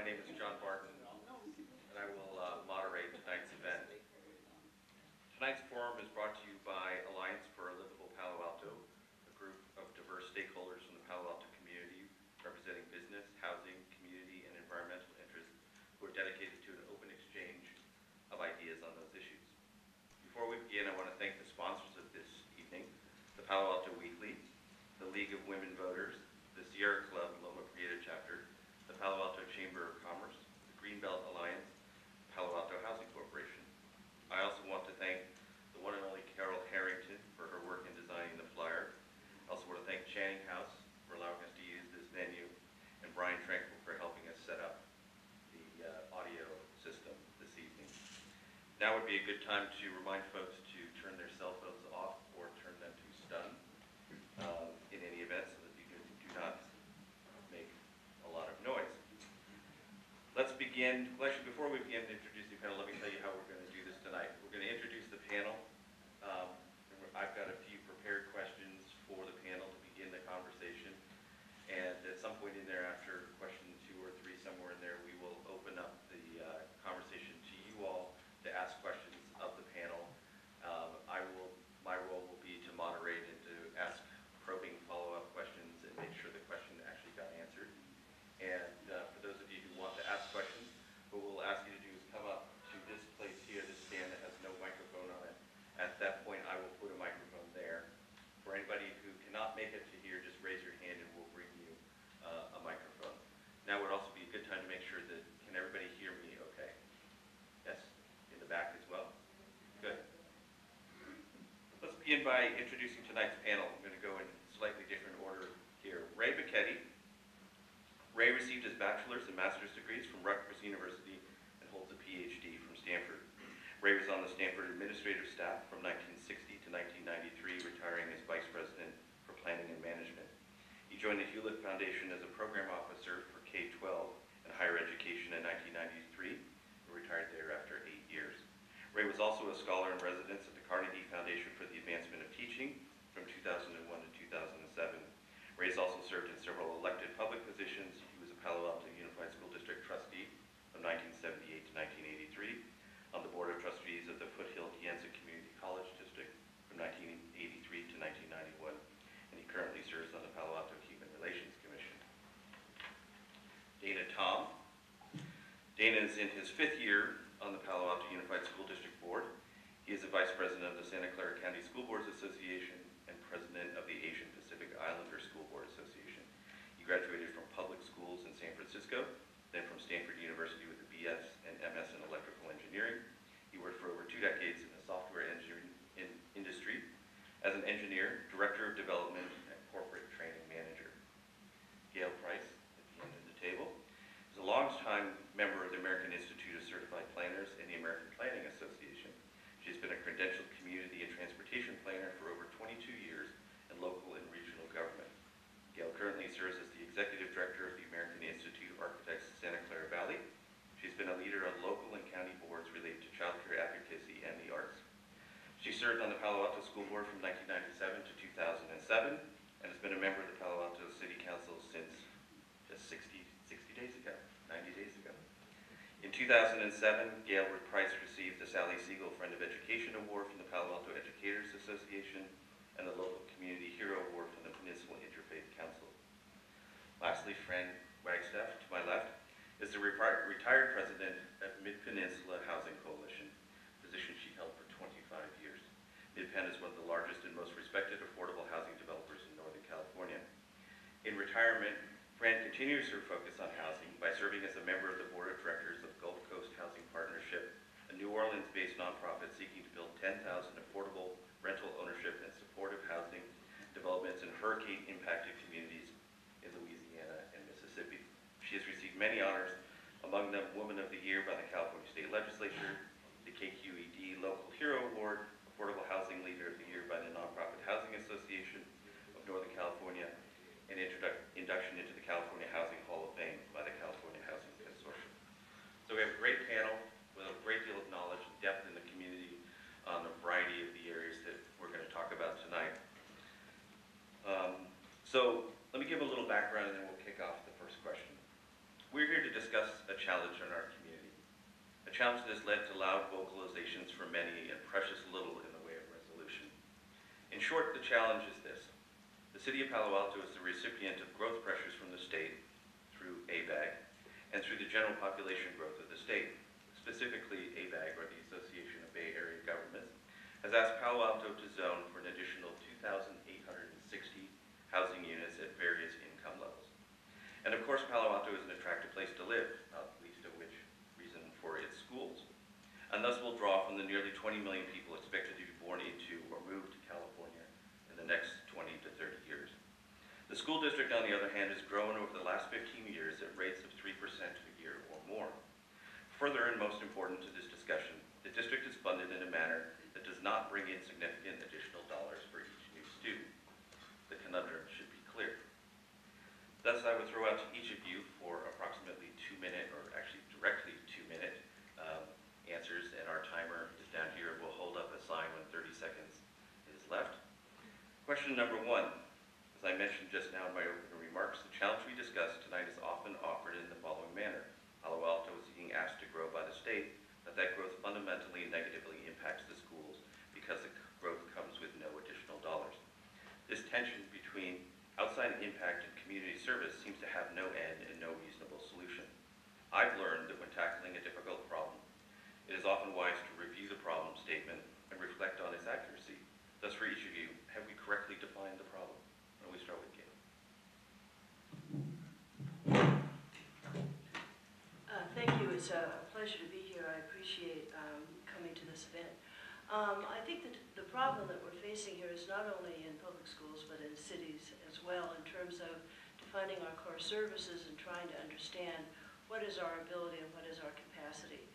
My name is John Barton, and I will moderate tonight's event. Tonight's forum is brought to you by Alliance for a Livable Palo Alto, a group of diverse stakeholders from the Palo Alto community representing business, housing, community, and environmental interests who are dedicated to an open exchange of ideas on those issues. Before we begin, I want to thank the sponsors of this evening, the Palo Alto Weekly, the League of Women Voters, the Sierra Club Loma Prieta Chapter, the Palo Alto Chamber of Commerce, the Greenbelt Alliance, Palo Alto Housing Corporation. I also want to thank the one and only Carol Harrington for her work in designing the flyer. I also want to thank Channing House for allowing us to use this venue, and Brian Tranquil for helping us set up the audio system this evening. Now would be a good time to remind folks to turn their cell phones off or turn them to stun in any event so that you do not make a lot of noise. Let's begin. Well, actually, before we begin to introduce the panel, let me tell you how we're going to do this tonight. We're going to introduce the panel. I've got a few prepared questions for the panel to begin the conversation. And at some point in there, after question 2 or 3, somewhere in there, we will open up the conversation to you all to ask questions of the panel. My role will be to moderate and to ask probing follow-up questions and make sure the question actually got answered. And for those of you who want to ask questions, what we'll ask you to do is come up to this place here, this stand that has no microphone on it. At that point, I will put a microphone there. For anybody who cannot make it to here, just raise your hand and we'll bring you a microphone. Now would also be a good time to make sure that, can everybody hear me okay? Yes, in the back as well? Good. Let's begin by introducing tonight's panel. I'm going to go in slightly different order here. Ray Bacchetti. Ray received his bachelor's and master's degrees from Rutgers University and holds a PhD from Stanford. Ray was on the Stanford administrative staff from 1960 to 1993, retiring as vice president for planning and management. He joined the Hewlett Foundation as a program officer for K-12 and higher education in 1993 and retired there after 8 years. Ray was also a scholar in residence at the Carnegie Foundation for the Advancement of Teaching from 2001 to 2007. Ray has also served in several elected public positions. He was a Palo Alto Unified School District trustee from 1978 to 1983, on the Board of Trustees of the Foothill Gienza Community College District from 1983 to 1991, and he currently serves on the Palo Alto Human Relations Commission. Dana Tom. Dana is in his 5th year on the Palo Alto Unified School District Board. He is the Vice President of the Santa Clara County School Boards Association and President of the Asian Pacific Islander School Board Association. He graduated from public schools in San Francisco, then from Stanford University with a BS and MS in electrical engineering. He worked for over 2 decades in the software engineering industry as an engineer, director of development, and corporate training manager. Gail Price, at the end of the table, is a long-time member of the American Institute of Certified Planners and the American Planning Association. She has been a credentialed community and transportation planner for over 22 years in local and regional government. Gail currently serves as the executive director of the American Institute of Architects Santa Clara Valley. She's been a leader on local and county boards related to child care advocacy and the arts. She served on the Palo Alto School Board from 1997 to 2007 and has been a member of the Palo Alto City Council since just 60 days ago, 90 days ago. In 2007, Gail Price received the Sally Siegel Friend of Education Award from the Palo Alto Educators Association and the Local Community Hero Award from the Peninsula Interfaith Council. Lastly, Fran Wagstaff, to my left, is the retired president at Mid-Peninsula Housing Coalition, a position she held for 25 years. Mid-Pen is one of the largest and most respected affordable housing developers in Northern California. In retirement, Fran continues her focus on housing by serving as a member of the board of directors of Gulf Coast Housing Partnership, a New Orleans-based nonprofit seeking to build 10,000 affordable rental ownership and supportive housing developments in hurricane-impacted communities in Louisiana and Mississippi. She has received many honors, among them Woman of the Year by the California State Legislature, the KQED Local Hero Award, Affordable Housing Leader of the Year by the Nonprofit Housing Association of Northern California, and induction into the California Housing Hall of Fame by the California Housing Consortium. So we have a great panel with a great deal of knowledge and depth in the community on a variety of the areas that we're going to talk about tonight. So let me give a little background and then we'll kick off the first question. We're here to discuss a challenge in our community. A challenge that has led to loud vocalizations from many and precious little in the way of resolution. In short, the challenge is this. The City of Palo Alto is the recipient of growth pressures from the state through ABAG and through the general population growth of the state. Specifically, ABAG, or the Association of Bay Area Governments, has asked Palo Alto to zone for an additional 2,860 housing units at various income levels. And of course, Palo Alto is an attractive place to live, not least of which reason for its schools, and thus will draw from the nearly 20 million people expected to be born into or move to California in the next 20 to 30 years. The school district, on the other hand, has grown over the last 15 years at rates of 3% a year or more. Further, and most important to this discussion, the district is funded in a manner that does not bring in significant additional dollars for each new student. The conundrum should be clear. Thus, I would throw out to each of you for approximately 2-minute, or actually directly 2-minute answers, and our timer is down here. We'll hold up a sign when 30 seconds is left. Question number 1. As I mentioned just now in my opening remarks, the challenge we discussed tonight is often offered in the following manner. Palo Alto is being asked to grow by the state, but that growth fundamentally and negatively impacts the schools because the growth comes with no additional dollars. This tension between outside impact and community service seems to have no end and no reasonable solution. I've learned that when tackling a difficult problem, it is often wise to review the problem statement and reflect on its accuracy. Thus, for each of you, have we correctly defined the problem? Why don't we start with Gail? Thank you. It's a pleasure to be here. I appreciate coming to this event. I think that the problem that we're facing here is not only in public schools, but in cities as well, in terms of defining our core services and trying to understand what is our ability and what is our capacity.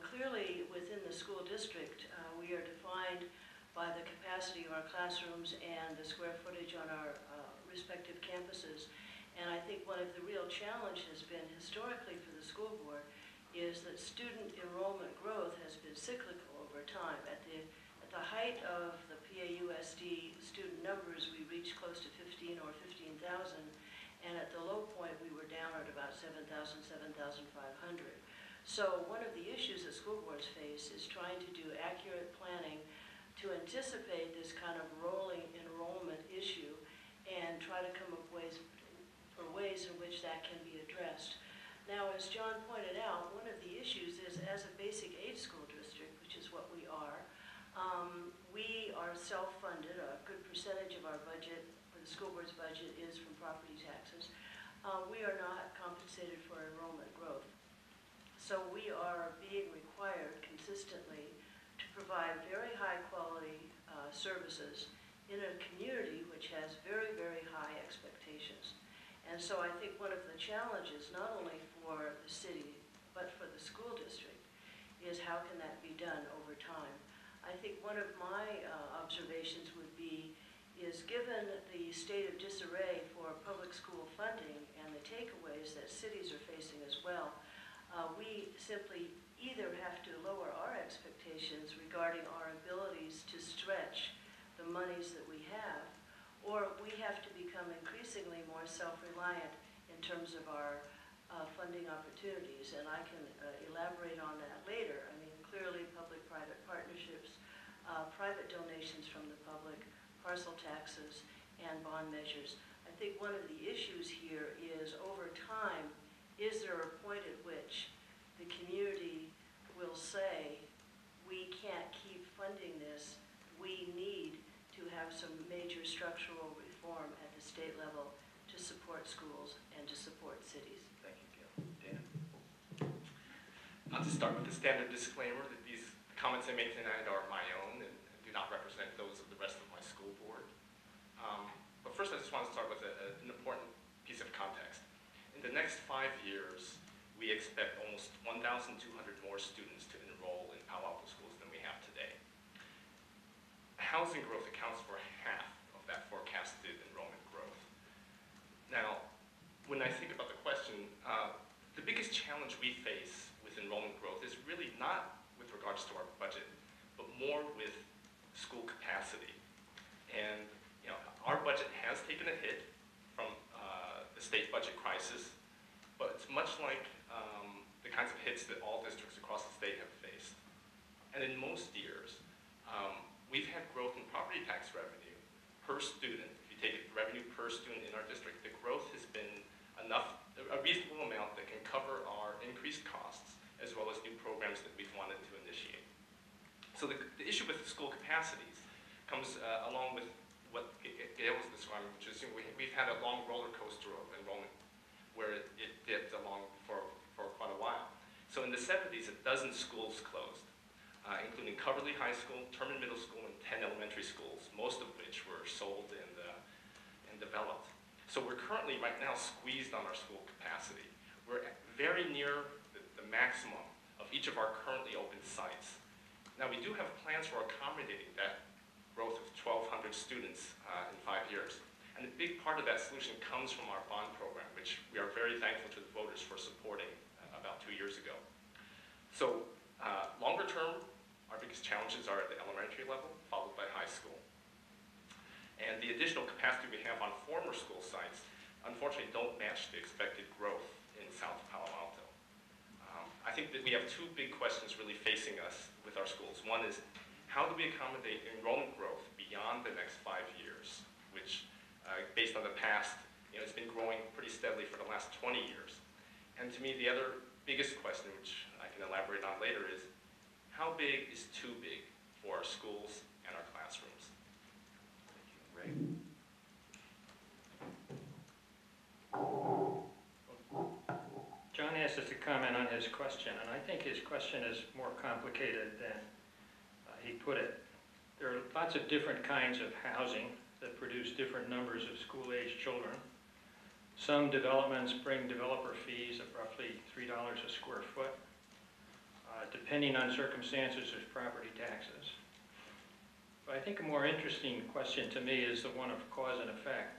Clearly, within the school district, we are defined by the capacity of our classrooms and the square footage on our respective campuses. And I think one of the real challenges has been historically for the school board is that student enrollment growth has been cyclical over time. At the height of the PAUSD student numbers, we reached close to 15 or 15,000, and at the low point we were down at about 7,000, 7,500. So one of the issues that school boards face is trying to do accurate planning to anticipate this kind of rolling enrollment issue and try to come up with ways in which that can be addressed. Now, as John pointed out, one of the issues is as a basic aid school district, which is what we are self-funded. A good percentage of our budget, or the school board's budget, is from property taxes. We are not compensated for enrollment growth. So we are being required consistently to provide very high quality services in a community which has very, very high expectations. And so I think one of the challenges, not only for the city, but for the school district, is how can that be done over time. I think one of my observations would be, is given the state of disarray for public school funding and the takeaways that cities are facing as well, we simply either have to lower our expectations regarding our abilities to stretch the monies that we have, or we have to become increasingly more self-reliant in terms of our funding opportunities, and I can elaborate on that later. I mean, clearly public-private partnerships, private donations from the public, parcel taxes, and bond measures. I think one of the issues here is, over time, is there a point at which the community will say, we can't keep funding this, we need to have some major structural reform at the state level to support schools and to support cities. Thank you, Gail. Dan? I'll just start with the standard disclaimer that these comments I make tonight are my own and do not represent those of the rest of my school board. But first I just want to start with an important piece of context. In the next 5 years, we expect almost 1,200 more students to enroll in Palo Alto schools than we have today. Housing growth accounts for half of that forecasted enrollment growth. Now, when I think about the question, the biggest challenge we face with enrollment growth is really not with regards to our budget, but more with school capacity. And our budget has taken a hit from the state budget crisis, but it's much like And in most years, we've had growth in property tax revenue per student. If you take revenue per student in our district, the growth has been enough, a reasonable amount that can cover our increased costs, as well as new programs that we've wanted to initiate. So the issue with the school capacities comes along with what Gail was describing, which is we've had a long roller coaster of enrollment where it dipped along for quite a while. So in the 70s, a dozen schools closed, including Coverly High School, Terman Middle School, and 10 elementary schools, most of which were sold and developed. So we're currently right now squeezed on our school capacity. We're very near the maximum of each of our currently open sites. Now we do have plans for accommodating that growth of 1,200 students in 5 years. And a big part of that solution comes from our bond program, which we are very thankful to the voters for supporting about 2 years ago. So longer term, our biggest challenges are at the elementary level, followed by high school. And the additional capacity we have on former school sites, unfortunately, don't match the expected growth in South Palo Alto. I think that we have two big questions really facing us with our schools. One is, how do we accommodate enrollment growth beyond the next 5 years, which, based on the past, it's been growing pretty steadily for the last 20 years. And to me, the other biggest question, which I can elaborate on later, is how big is too big for our schools and our classrooms? Ray? John asked us to comment on his question, and I think his question is more complicated than he put it. There are lots of different kinds of housing that produce different numbers of school-age children. Some developments bring developer fees of roughly $3 a square foot. Depending on circumstances, there's property taxes. But I think a more interesting question to me is the one of cause and effect.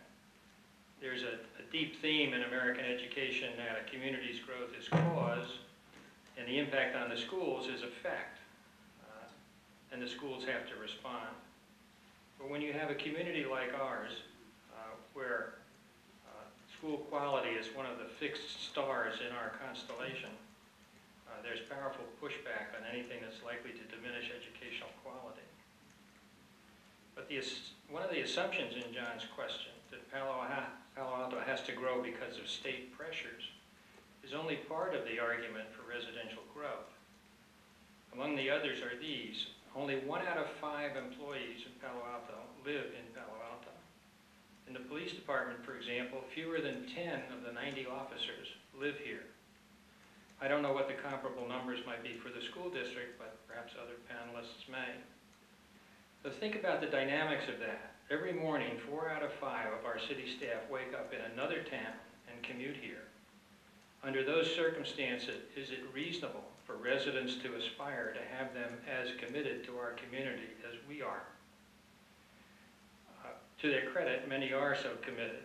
There's a deep theme in American education that a community's growth is cause, and the impact on the schools is effect. And the schools have to respond. But when you have a community like ours, where school quality is one of the fixed stars in our constellation, there's powerful pushback on anything that's likely to diminish educational quality. But one of the assumptions in John's question, that Palo Alto has to grow because of state pressures, is only part of the argument for residential growth. Among the others are these. Only 1 out of 5 employees in Palo Alto live in Palo Alto. In the police department, for example, fewer than 10 of the 90 officers live here. I don't know what the comparable numbers might be for the school district, but perhaps other panelists may. So think about the dynamics of that. Every morning, 4 out of 5 of our city staff wake up in another town and commute here. Under those circumstances, is it reasonable for residents to aspire to have them as committed to our community as we are? To their credit, many are so committed,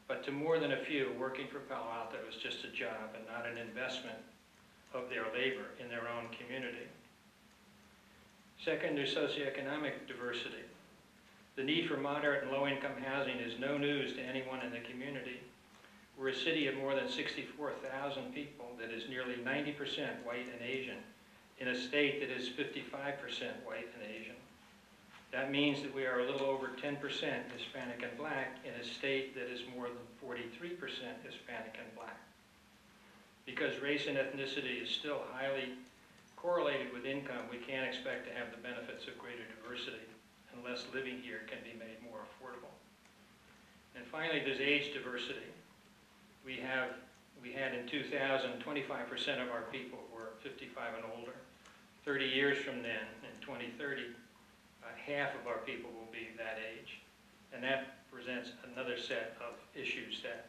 but to more than a few, working for Palo Alto is just a job and not an investment of their labor in their own community. Second, there's socioeconomic diversity. The need for moderate and low-income housing is no news to anyone in the community. We're a city of more than 64,000 people that is nearly 90% white and Asian, in a state that is 55% white and Asian. That means that we are a little over 10% Hispanic and Black in a state that is more than 43% Hispanic and Black. Because race and ethnicity is still highly correlated with income, we can't expect to have the benefits of greater diversity unless living here can be made more affordable. And finally, there's age diversity. We had in 2000, 25% of our people were 55 and older. 30 years from then, in 2030, half of our people will be that age. And that presents another set of issues that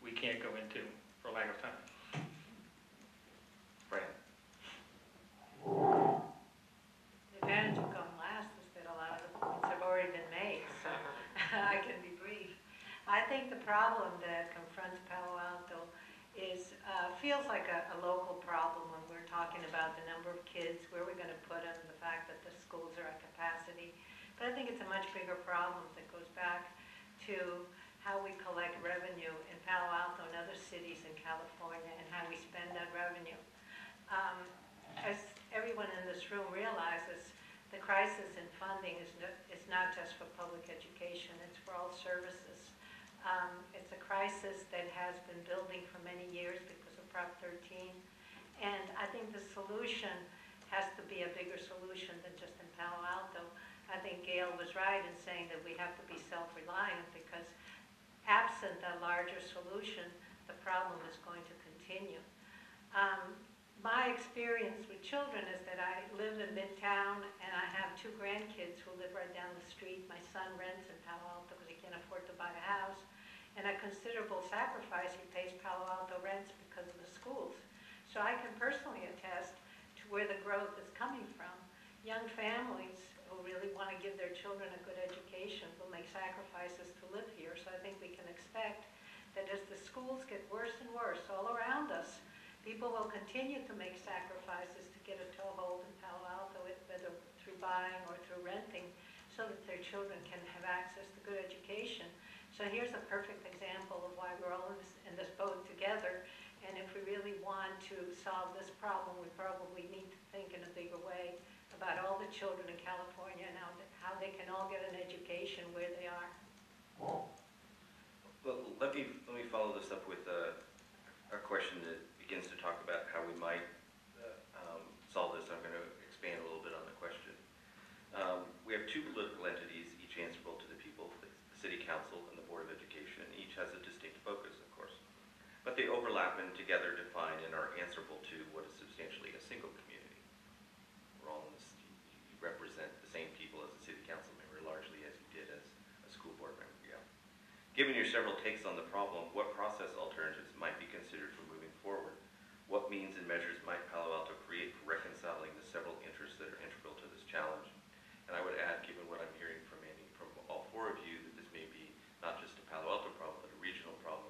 we can't go into for lack of time. Fran? The advantage of going last is that a lot of the points have already been made, so I can be brief. I think the problem that confronts Palo Alto feels like a local problem when we're talking about the number of kids, where we're going to put them, the fact that the schools are at capacity. But I think it's a much bigger problem that goes back to how we collect revenue in Palo Alto and other cities in California and how we spend that revenue. As everyone in this room realizes, Prop 13. And I think the solution has to be a bigger solution than just in Palo Alto. I think Gail was right in saying that we have to be self-reliant, because absent a larger solution, the problem is going to continue. My experience with children is that I live in Midtown and I have 2 grandkids who live right down the street. My son rents in Palo Alto because he can't afford to buy a house. And a considerable sacrifice, he pays Palo Alto rents because of the schools. So I can personally attest to where the growth is coming from. Young families who really want to give their children a good education will make sacrifices to live here. So I think we can expect that as the schools get worse and worse all around us, people will continue to make sacrifices to get a toehold in Palo Alto, whether through buying or through renting, so that their children can have access to good education. So here's a perfect example of why we're all in this boat together. And if we really want to solve this problem, we probably need to think in a bigger way about all the children in California and how they can all get an education where they are. Well, let me follow this up with a question that begins to talk about how we might solve this. I'm going to expand a little bit on the question. We have 2 political entities, each answerable to the people, the City Council and the Board of Education. Each has a distinct focus, of course. But they overlap and together define and are answerable to what is substantially a single community. We're all in this, you represent the same people as a City Council member, largely as you did as a school board member. Yeah. Given your several takes on the problem, what process alternatives might be considered for moving forward? What means and measures might Palo Alto create for reconciling the several interests that are integral to this challenge? And I would add, given what I'm hearing from all 4 of you, that this may be not just a Palo Alto problem, but a regional problem.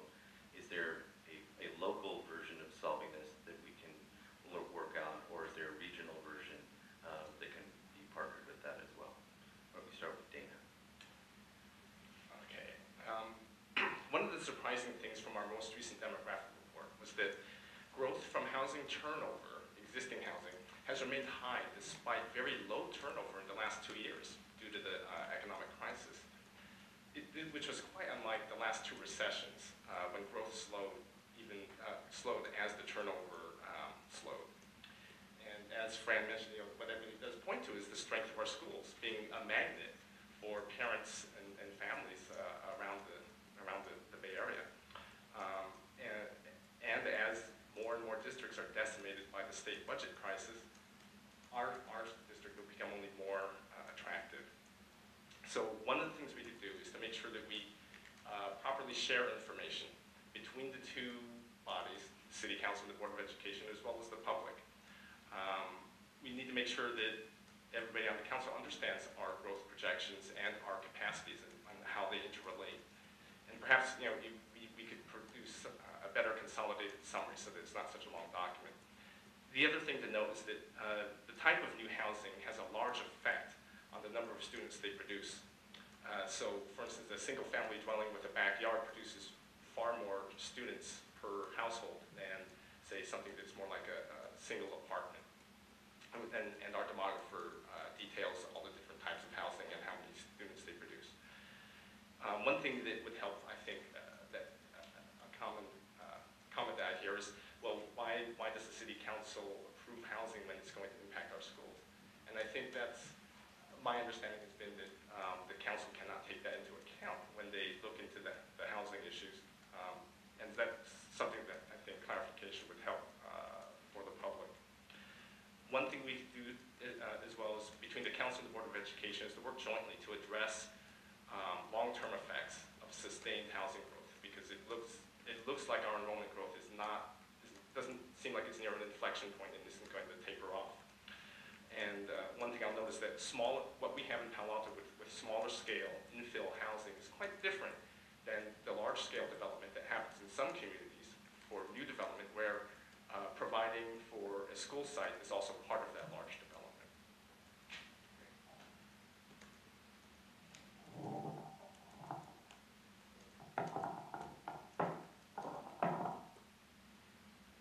Is there a local version of solving this that we can work on, or is there a regional version that can be partnered with that as well? Why don't we start with Dana? Okay. One of the surprising things from our most recent demographic report was that growth from housing turnover, existing housing, has remained high despite very low turnover in the last 2 years due to the economic crisis, which was quite unlike the last 2 recessions when growth slowed as the turnover slowed. And as Fran mentioned, what that really does point to is the strength of our schools being a magnet for parents and families around the Bay Area. And as more and more districts are decimated by the state budget crisis, our district will become only more attractive. So one of the things we could do is to make sure that we properly share information between the 2 bodies, the City Council and the Board of Education, as well as the public. We need to make sure that everybody on the council understands our growth projections and our capacities and how they interrelate. And perhaps we could produce a better consolidated summary so that it's not such a long document. The other thing to note is that the type of new housing has a large effect on the number of students they produce. So, for instance, a single-family dwelling with a backyard produces far more students per household than, say, something that's more like a single apartment. And our demographer details all the different types of housing and how many students they produce. One thing that would help, I think, a common comment that I hear is, well, why does the City Council approve housing when it's going to impact our schools? And I think that's, my understanding has been that the council cannot take that into account when they look into the housing issues. And that's something that I think clarification would help for the public. One thing we do as well as between the council and the Board of Education is to work jointly to address long-term effects of sustained housing growth, because it looks like our enrollment growth doesn't seem like it's near an inflection point and isn't going to taper off. And one thing I'll notice that what we have in Palo Alto with smaller scale infill housing is quite different than the large scale development that happens in some communities for new development, where providing for a school site is also part of that large development.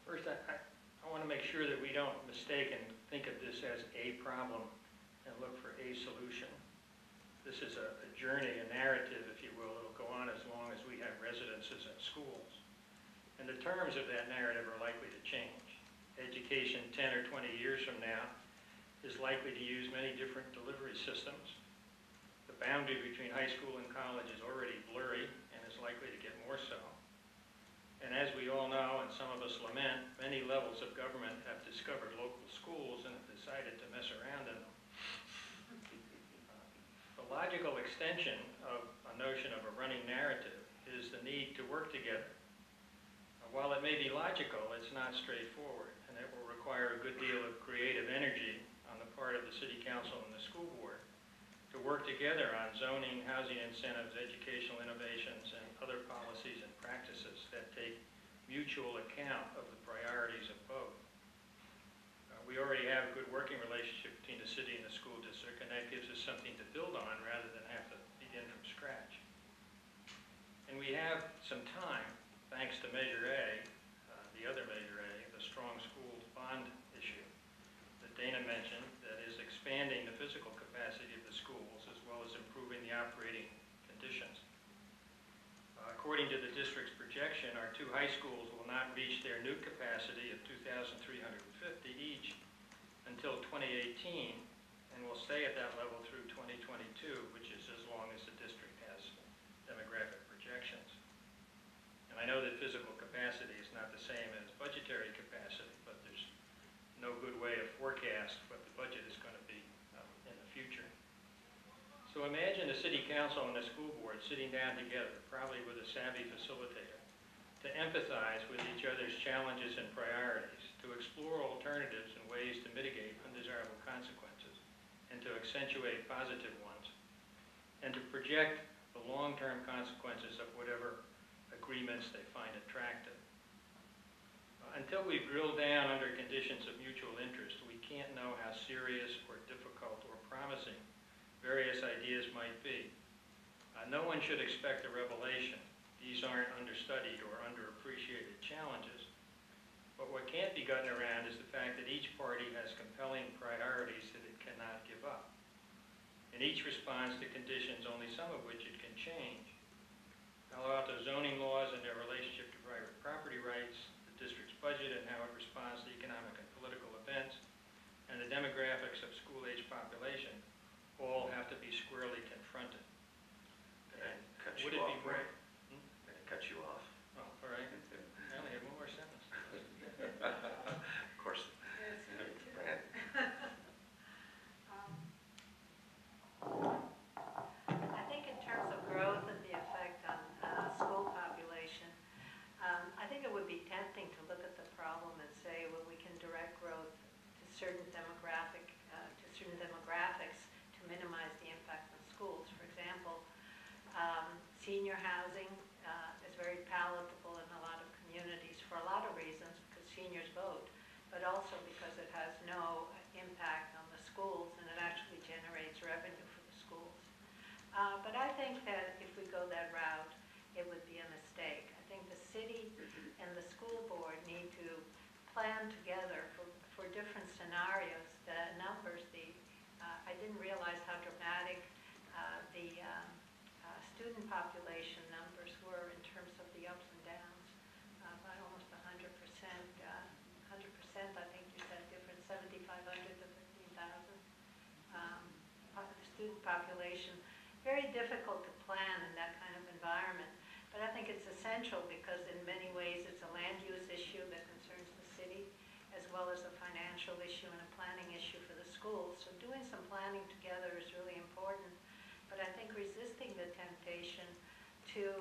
First, I want to make sure that we don't mistake and think of this as a problem and look for a solution. This is a journey, a narrative, if you will. It'll go on as long as we have residences at schools. And the terms of that narrative are likely to change. Education 10 or 20 years from now is likely to use many different delivery systems. The boundary between high school and college is already blurry and is likely to get more so. And as we all know, and some of us lament, many levels of government have discovered local schools and have decided to mess around in them. The logical extension of a notion of a running narrative is the need to work together. While it may be logical, it's not straightforward, and it will require a good deal of creative energy on the part of the City Council and the school board to work together on zoning, housing incentives, educational innovations, and other policies and practices that take mutual account of the priorities of both. We already have a good working relationship between the city and the school district, and that gives us something to build on rather than have to begin from scratch. And we have some time, thanks to Measure A, the other Measure A, the strong schools bond issue that Dana mentioned, that is expanding the physical capacity of the schools as well as improving the operating conditions. According to the district's projection, our two high schools will not reach their new capacity of 2,350 each until 2018, and will stay at that level through 2022, which is as long as the district has demographic projections. And I know that physical capacity is not the same as budgetary capacity, but there's no good way to forecast what the budget is going to be in the future. So imagine the city council and the school board sitting down together, probably with a savvy facilitator, to empathize with each other's challenges and priorities, to explore alternatives and ways to mitigate undesirable consequences, and to accentuate positive ones, and to project the long-term consequences of whatever agreements they find attractive. Until we've drilled down under conditions of mutual interest, we can't know how serious or difficult or promising various ideas might be. No one should expect a revelation. These aren't understudied or underappreciated challenges. But what can't be gotten around is the fact that each party has compelling priorities that it cannot give up. And each responds to conditions, only some of which it can change. Palo Alto zoning laws and their relationship to private property rights, the district's budget and how it responds to economic and political events, and the demographics of school-age population all have to be squarely confronted. And Cut would you it off, be great? May I cut you off? Oh, all right. I only have one more sentence. Of course. Fran? I think in terms of growth and the effect on school population, I think it would be tempting to look at the problem and say, well, we can direct growth to certain demographics to minimize the impact on schools. For example, senior housing is very palatable in a lot of communities for a lot of reasons, because seniors vote, but also because it has no impact on the schools and it actually generates revenue for the schools. But I think that if we go that route, it would be a mistake. I think the city and the school board need to plan together for different scenarios. The numbers, I didn't realize how dramatic the student population numbers were in terms of the ups and downs, by almost 100%. 100%, I think you said different, 7,500 to 15,000. The student population, very difficult to plan in that kind of environment. But I think it's essential because in many ways it's a land use issue that concerns the city, as well as a financial issue and a planning issue for the schools. So doing some planning together is really important. But I think resisting the temptation to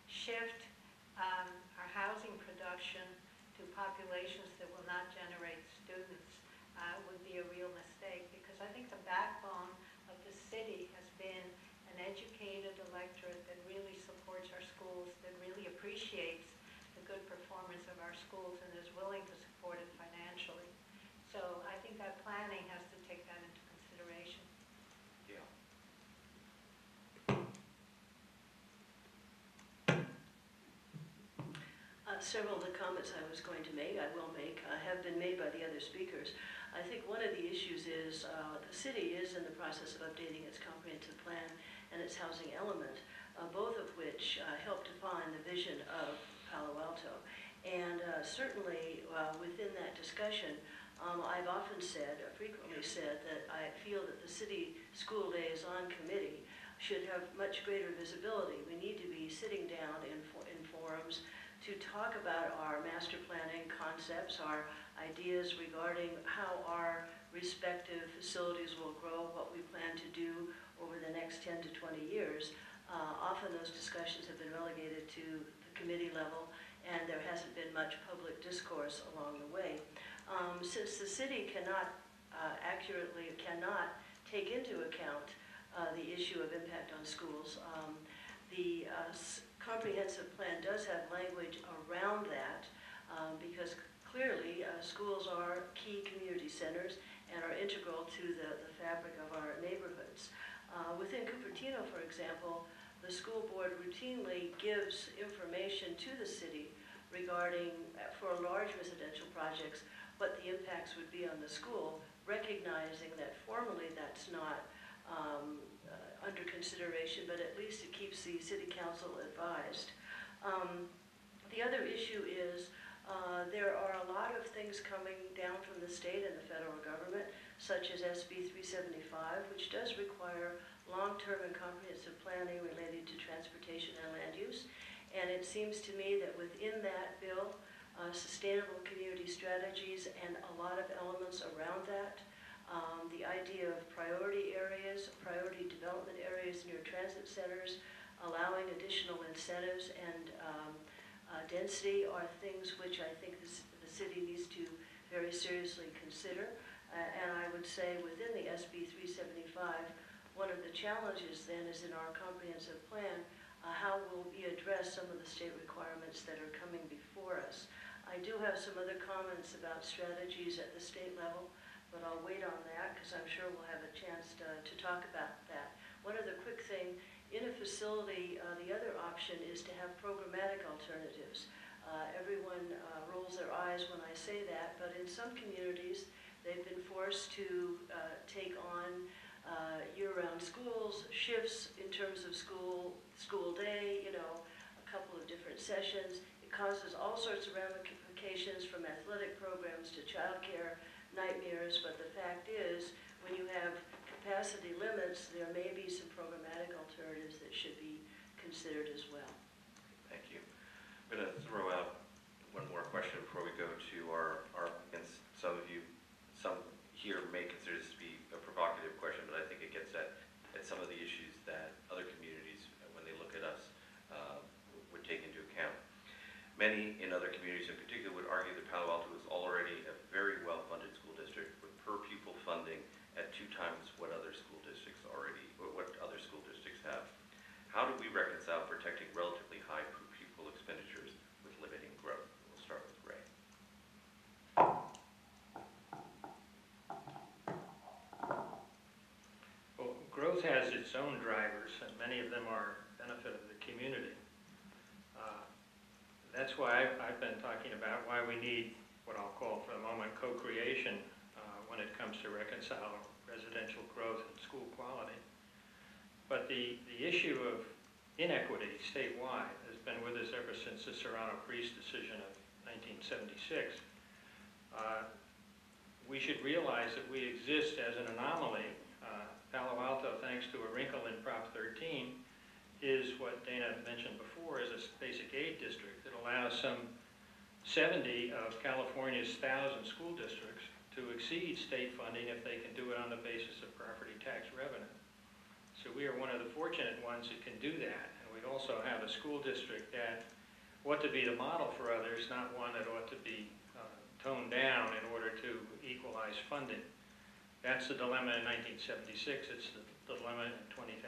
shift our housing production to populations that will not generate students would be a real mistake, because I think the backbone of the city has been an educated electorate that really supports our schools, that really appreciates the good performance of our schools and is willing to support it financially. So I think that planning has to take that into consideration. Yeah. Several of the comments I was going to make, I will make, have been made by the other speakers. I think one of the issues is the city is in the process of updating its comprehensive plan and its housing element, both of which help define the vision of Palo Alto. And certainly within that discussion, I've often said, frequently said, that I feel that the City School Liaison Committee should have much greater visibility. We need to be sitting down in forums to talk about our master planning concepts, our ideas regarding how our respective facilities will grow, what we plan to do over the next 10 to 20 years. Often those discussions have been relegated to the committee level, and there hasn't been much public discourse along the way. Since the city cannot take into account the issue of impact on schools, the comprehensive plan does have language around that, because clearly schools are key community centers and are integral to the fabric of our neighborhoods. Within Cupertino, for example, the school board routinely gives information to the city regarding, for large residential projects, what the impacts would be on the school, recognizing that formally that's not under consideration, but at least it keeps the city council advised. The other issue is there are a lot of things coming down from the state and the federal government, such as SB 375, which does require long-term and comprehensive planning related to transportation and land use. And it seems to me that within that bill, sustainable community strategies and a lot of elements around that, the idea of priority areas, priority development areas near transit centers, allowing additional incentives and density are things which I think the city needs to very seriously consider. And I would say within the SB 375, one of the challenges then is in our comprehensive plan, how will we address some of the state requirements that are coming before us. I do have some other comments about strategies at the state level, but I'll wait on that because I'm sure we'll have a chance to talk about that. One other quick thing, in a facility, the other option is to have programmatic alternatives. Everyone rolls their eyes when I say that, but in some communities, they've been forced to take on year-round schools, shifts in terms of school day, you know, a couple of different sessions. It causes all sorts of ramifications from athletic programs to childcare, nightmares, but the fact is, when you have capacity limits, there may be some programmatic alternatives that should be considered as well. Thank you. I'm going to throw out one more question before we go to our audience. Some here may consider this to be a provocative question, but I think it gets at some of the issues that other communities, when they look at us, would take into account. Many in other communities in particular would argue that Palo Alto is already a very well-funded school district with per-pupil funding at 2 times what other school districts have. How do we reconcile protecting relatively high per-pupil expenditures with limiting growth? We'll start with Ray. Well, growth has its own drivers, and many of them are benefit of the community. That's why I've been talking about why we need what I'll call for the moment co-creation when it comes to reconcile residential growth and school quality. But the issue of inequity statewide has been with us ever since the Serrano-Priest decision of 1976. We should realize that we exist as an anomaly. Palo Alto, thanks to a wrinkle in Prop 13, is what Dana mentioned before, is a basic aid district that allows some 70 of California's 1,000 school districts to exceed state funding if they can do it on the basis of property tax revenue. So we are one of the fortunate ones that can do that. And we'd also have a school district that ought to be the model for others, not one that ought to be toned down in order to equalize funding. That's the dilemma in 1976. It's the dilemma in 2010.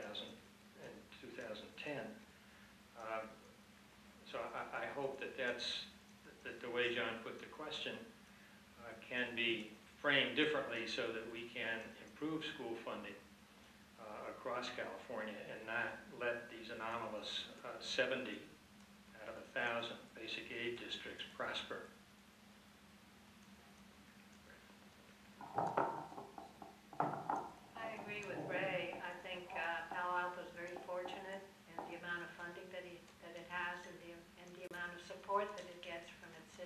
So I hope that that the way John put the question can be framed differently so that we can improve school funding across California and not let these anomalous 70 out of 1,000 basic aid districts prosper. I agree with Ray. I think Palo Alto is very fortunate in the amount of funding that it has and the amount of support that it gets from its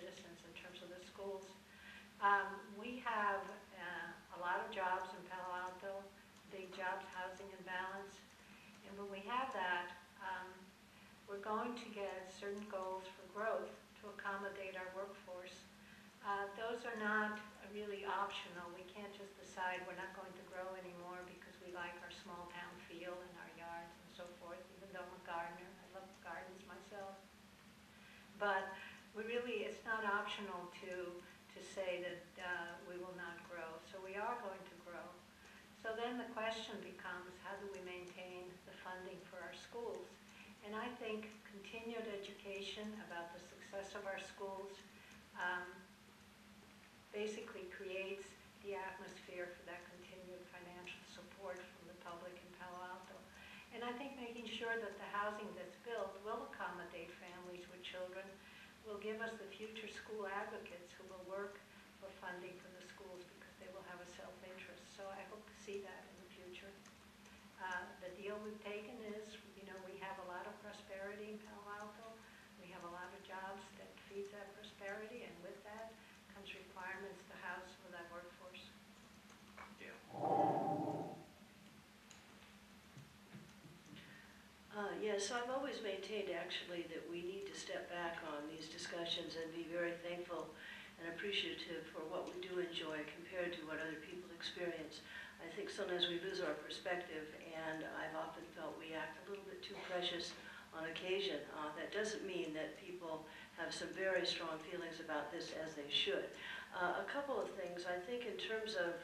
when we have that, we're going to get certain goals for growth to accommodate our workforce. Those are not really optional. We can't just decide we're not going to grow anymore because we like our small town feel and our yards and so forth, even though I'm a gardener. I love gardens myself. But it's not optional to say that we will not grow. So we are going to grow. So then the question becomes, how do we maintain the funding for our schools? And I think continued education about the success of our schools basically creates the atmosphere for that continued financial support from the public in Palo Alto. And I think making sure that the housing that's built will accommodate families with children, will give us the future school advocates who will work for funding for the schools because they will have a self-interest. So I hope to see that in the future. The deal we've taken is, we have a lot of prosperity in Palo Alto. We have a lot of jobs that feed that prosperity, and with that comes requirements to house for that workforce. Yeah. Yes, I've always maintained actually that we need to step back on these discussions and be very thankful and appreciative for what we do enjoy compared to what other people experience. I think sometimes we lose our perspective, and I've often felt we act a little bit too precious on occasion. That doesn't mean that people have some very strong feelings about this, as they should. A couple of things. I think in terms of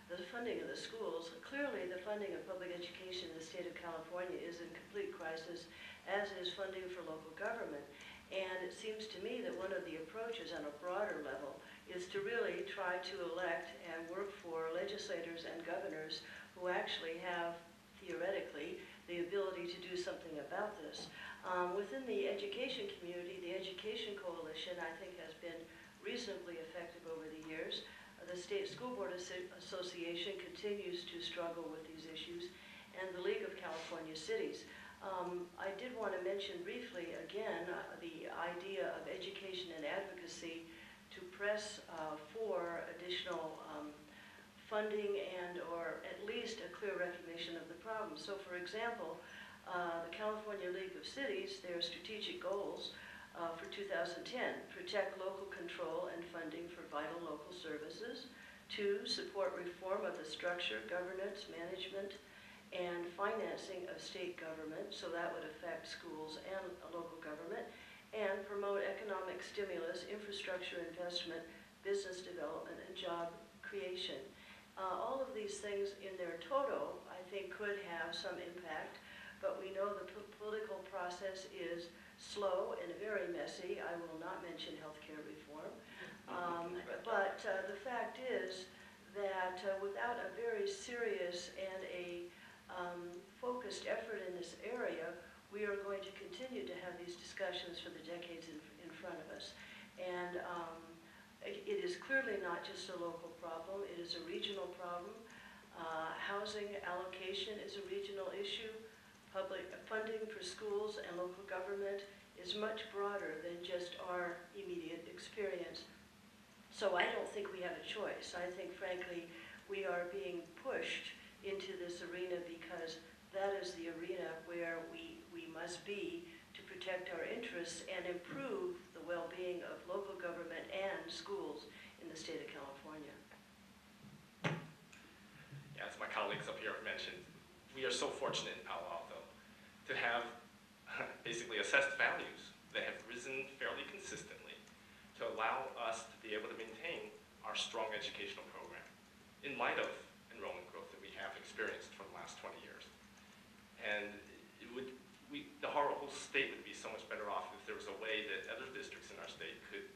the funding of the schools, clearly the funding of public education in the state of California is in complete crisis, as is funding for local government. And it seems to me that one of the approaches on a broader level is to really try to elect and work for legislators and governors who actually have, theoretically, the ability to do something about this. Within the education community, the Education Coalition, I think, has been reasonably effective over the years. The State School Board Association continues to struggle with these issues, and the League of California Cities. I did want to mention briefly, again, the idea of education and advocacy to press for additional funding and or at least a clear recognition of the problem. So for example, the California League of Cities, their strategic goals for 2010, protect local control and funding for vital local services. 2, support reform of the structure, governance, management, and financing of state government, so that would affect schools and local government, and promote economic stimulus, infrastructure investment, business development, and job creation. All of these things in their total, I think, could have some impact, but we know the political process is slow and very messy. I will not mention healthcare reform. But the fact is that without a very serious and a focused effort in this area, we are going to continue to have these discussions for the decades in front of us. And it is clearly not just a local problem, it is a regional problem. Housing allocation is a regional issue. Public funding for schools and local government is much broader than just our immediate experience. So I don't think we have a choice. I think, frankly, we are being pushed into this arena because that is the arena where we must be to protect our interests and improve the well-being of local government and schools in the state of California. Yeah, as my colleagues up here have mentioned, we are so fortunate in Palo Alto to have basically assessed values that have risen fairly consistently to allow us to be able to maintain our strong educational program in light of enrollment growth that we have experienced for the last 20 years. And the whole state would be so much better off if there was a way that other districts in our state could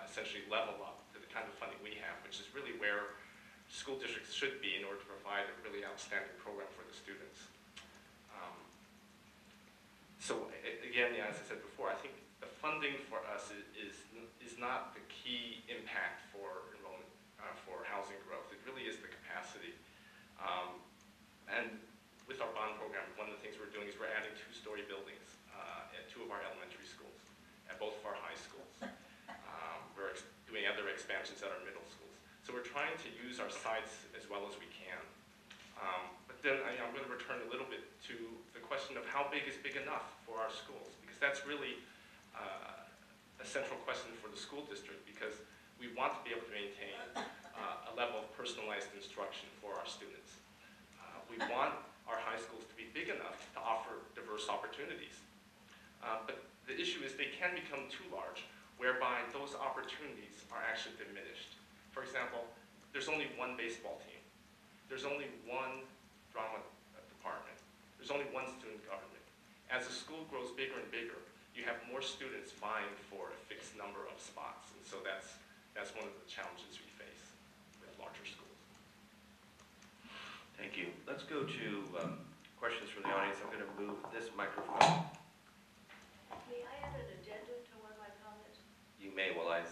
essentially level up to the kind of funding we have, which is really where school districts should be in order to provide a really outstanding program for the students. So again, as I said before, I think the funding for us is not the key impact for enrollment, for housing growth. It really is the capacity. And with our bond program, one of the things we're doing is we're adding 2-story buildings at 2 of our elementary schools, at both of our high schools. We're doing other expansions at our middle schools. So we're trying to use our sites as well as we can. But then I'm going to return a little bit to the question of how big is big enough for our schools, because that's really a central question for the school district, because we want to be able to maintain a level of personalized instruction for our students. We want our high schools to be big enough to offer diverse opportunities. But the issue is they can become too large, whereby those opportunities are actually diminished. For example, there's only one baseball team. There's only one drama department. There's only one student government. As the school grows bigger and bigger, you have more students vying for a fixed number of spots. And so that's one of the challenges we face with larger schools. Thank you. Let's go to questions from the audience. I'm going to move this microphone. May I add an addendum to one of my comments? You may while I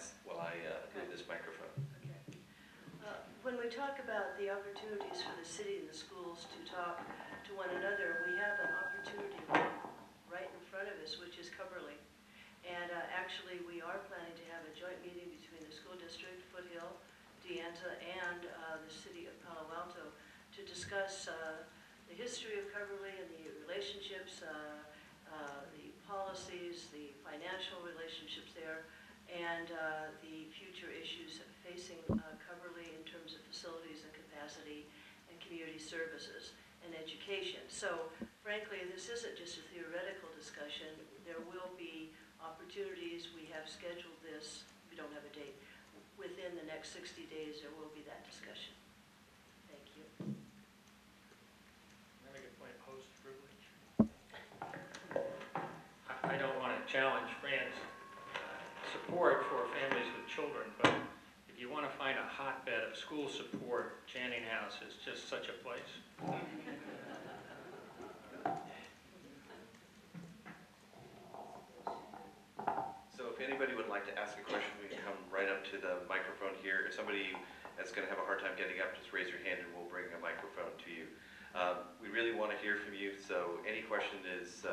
move this microphone. Okay. When we talk about the opportunities for the city and the schools to talk to one another, we have an opportunity right in front of us, which is Coverly. And actually, we are planning to have a joint meeting between the school district, Foothill, De Anta, and the city of Palo Alto to discuss the history of Coverly and the relationships, the policies, the financial relationships there, and the future issues facing Coverly in terms of facilities and capacity and community services and education. So frankly, this isn't just a theoretical discussion. There will be opportunities. We have scheduled this. We don't have a date. Within the next 60 days, there will be that discussion. Thank you. Can I make a point of host privilege? I don't want to challenge Fran's support for families with children, but if you want to find a hotbed of school support, Channing House is just such a place. So if anybody would like to ask a question, we can come right up to the microphone here. If somebody that's going to have a hard time getting up, just raise your hand and we'll bring a microphone to you. We really want to hear from you, so any question is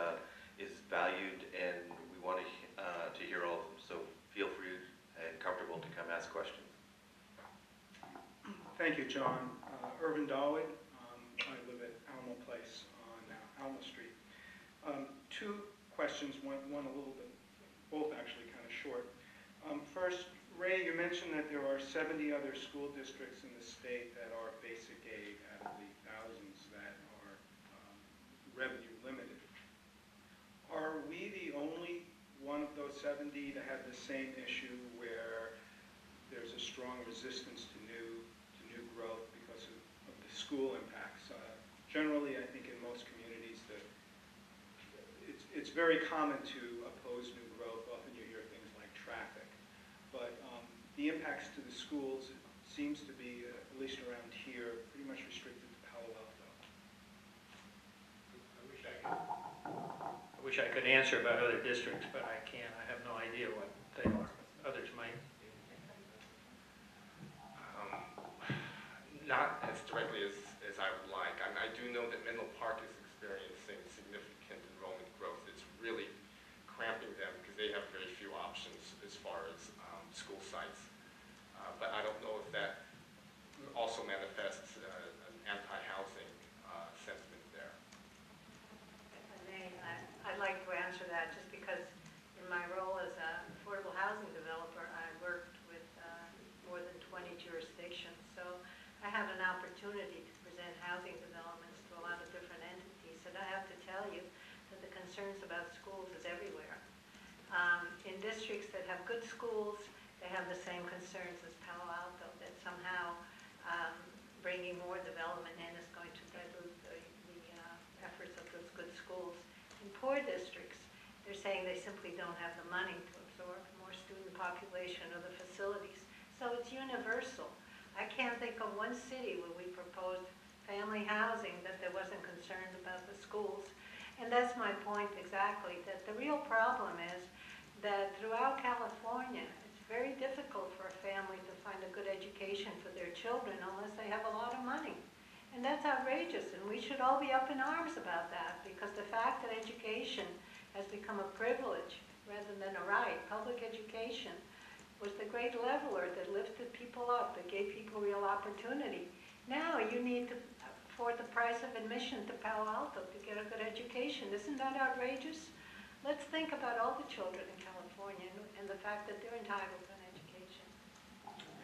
valued, and we want to hear all of them. So feel free and comfortable to come ask questions. Thank you, John. Irvin Dawood. I live at Alamo Place on Alamo Street. Two questions, one a little bit, both actually kind of short. First, Ray, you mentioned that there are 70 other school districts in the state that are basic aid out of the thousands that are revenue limited. Are we the only one of those 70 to have the same issue where there's a strong resistance to new growth because of the school impacts? Generally, I think in most communities, it's very common to oppose new growth. Often you hear things like traffic. But the impacts to the schools, it seems to be, at least around here, pretty much restricted to Palo Alto. I wish I could answer about other districts, but I can't. I have no idea what they are. Others might. Not as directly as I would like. I do know that Menlo Park is experiencing significant enrollment growth. It's really cramping them because they have very few options as far as school sites. But I don't know if that also manifests an anti-housing sentiment there. If I may, I'd like to answer that just because in my role as an affordable housing developer, I worked with more than 20 jurisdictions. So I have an opportunity to present housing developments to a lot of different entities. And I have to tell you that the concerns about schools is everywhere. In districts that have good schools, they have the same concerns as Palo Alto, that somehow bringing more development in is going to dilute the efforts of those good schools. In poor districts, they're saying they simply don't have the money to absorb more student population or the facilities. So it's universal. I can't think of one city where we proposed family housing that there wasn't concerned about the schools. And that's my point exactly, that the real problem is that throughout California, it's very difficult for a family to find a good education for their children unless they have a lot of money. And that's outrageous, and we should all be up in arms about that, because the fact that education has become a privilege rather than a right, public education was the great leveler that lifted people up, that gave people real opportunity. Now you need to fourth the price of admission to Palo Alto to get a good education. Isn't that outrageous? Let's think about all the children in California and the fact that they're entitled to an education.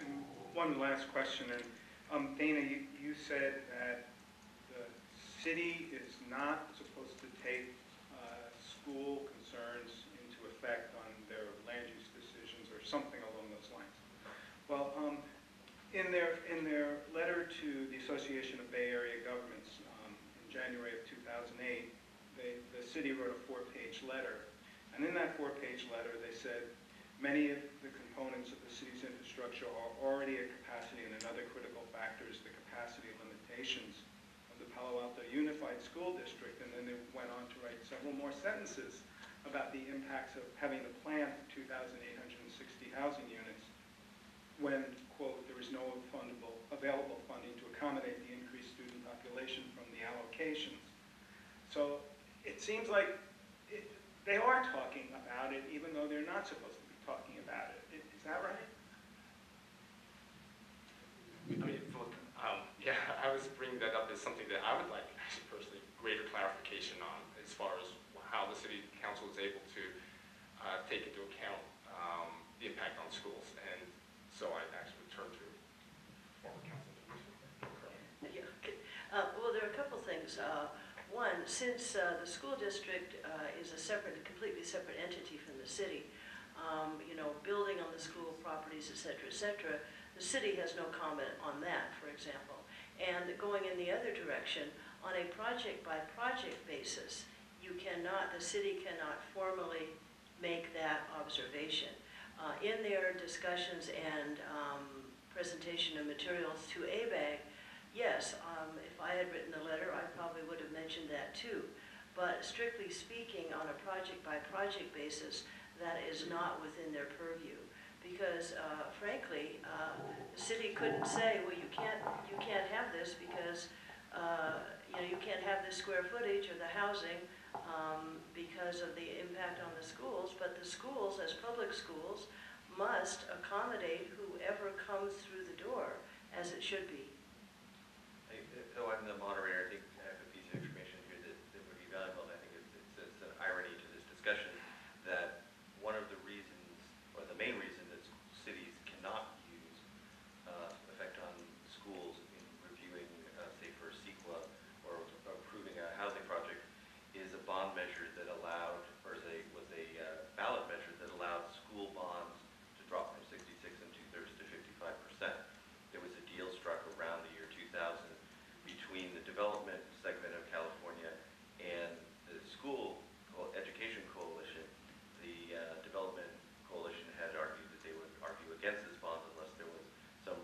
And one last question, and Dana, you said that the city is not supposed to take school concerns into effect on their land use decisions or something along those lines. Well, in their letter to the Association of Bay Area Governments in January of 2008, the city wrote a 4-page letter, and in that 4-page letter they said many of the components of the city's infrastructure are already at capacity, and another critical factor is the capacity limitations of the Palo Alto Unified School District. And then they went on to write several more sentences about the impacts of having the plan for 2,860 housing units when, quote, there is no available funding to accommodate the increased student population from the allocations. So it seems like they are talking about it even though they're not supposed to be talking about it. Is that right? I mean, yeah, I was bringing that up as something that I would like, actually personally, greater clarification on as far as how the city council is able to take into account the impact on schools. And so I actually turned to former council members. Yeah, okay. Well, there are a couple things. One, since the school district is a completely separate entity from the city, building on the school properties, et cetera, the city has no comment on that, for example. And going in the other direction, on a project-by-project basis, the city cannot formally make that observation. In their discussions and presentation of materials to ABAG, yes, if I had written the letter, I probably would have mentioned that too. But strictly speaking, on a project-by-project basis, that is not within their purview. Because frankly, the city couldn't say, well, you can't have this because you can't have this square footage or the housing because of the impact on the schools. But the schools, as public schools, must accommodate whoever comes through the door, as it should be. Though I'm the moderator, I think I have a piece of information here that would be valuable, and I think it's an irony to this discussion that one of the reasons, or the main reason that cities cannot use effect on schools in reviewing, say for CEQA or approving a housing project is a bond measure that allowed, or was a ballot measure that allowed school bonds to drop from 66 2/3 to 55%. There was a deal struck around the year 2000 between the development segment of California and the school education coalition. The development coalition had argued that they would argue against this bond unless there was some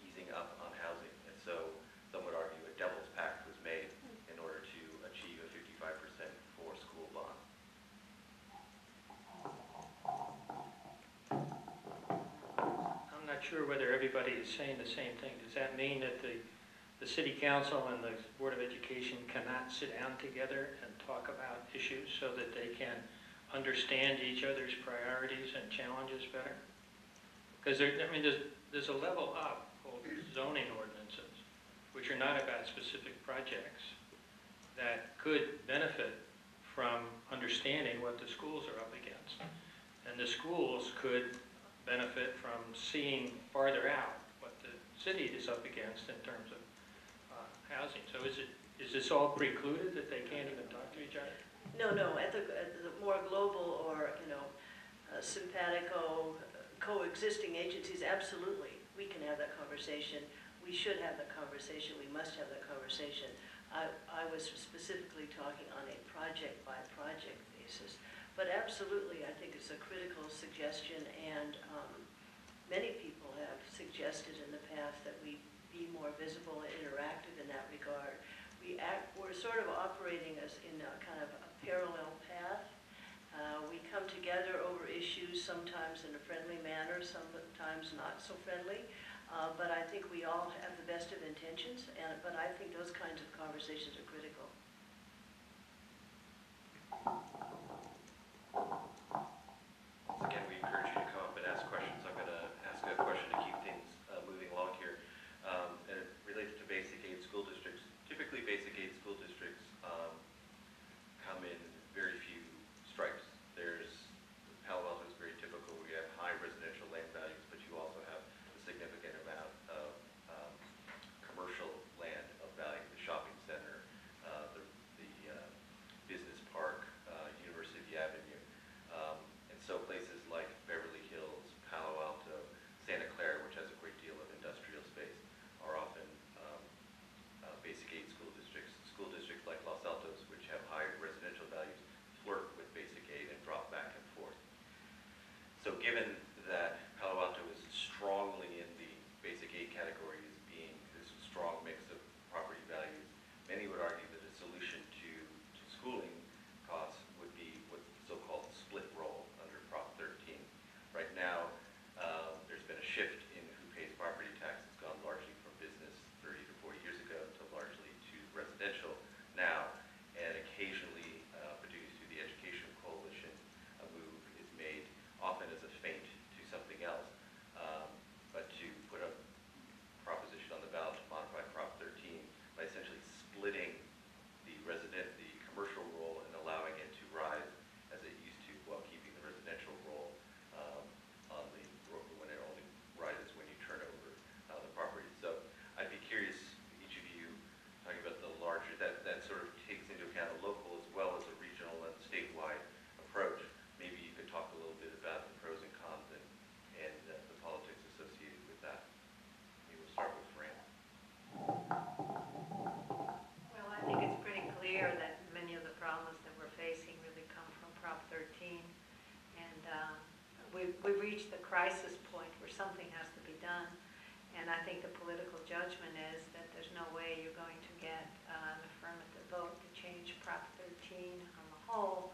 easing up on housing. And so some would argue a devil's pact was made in order to achieve a 55% for school bond. I'm not sure whether everybody is saying the same thing. Does that mean that the city council and the Board of Education cannot sit down together and talk about issues so that they can understand each other's priorities and challenges better? Because there's a level up called zoning ordinances, which are not about specific projects, that could benefit from understanding what the schools are up against. And the schools could benefit from seeing farther out what the city is up against in terms of housing. So is this all precluded that they can't even talk to each other? No. At the more global or simpatico coexisting agencies, absolutely, we can have that conversation. We should have that conversation. We must have that conversation. I was specifically talking on a project-by-project basis, but absolutely, I think it's a critical suggestion, and many people have suggested in the past that we be more visible and interactive in that regard. We're sort of operating as in a kind of a parallel path. We come together over issues, sometimes in a friendly manner, sometimes not so friendly. But I think we all have the best of intentions, but I think those kinds of conversations are critical. Again, we encourage you to come up and ask questions. I'm going to ask a question to keep things moving along here. And it relates to basic aid school districts. Typically, think the political judgment is that there's no way you're going to get an affirmative vote to change Prop 13 on the whole,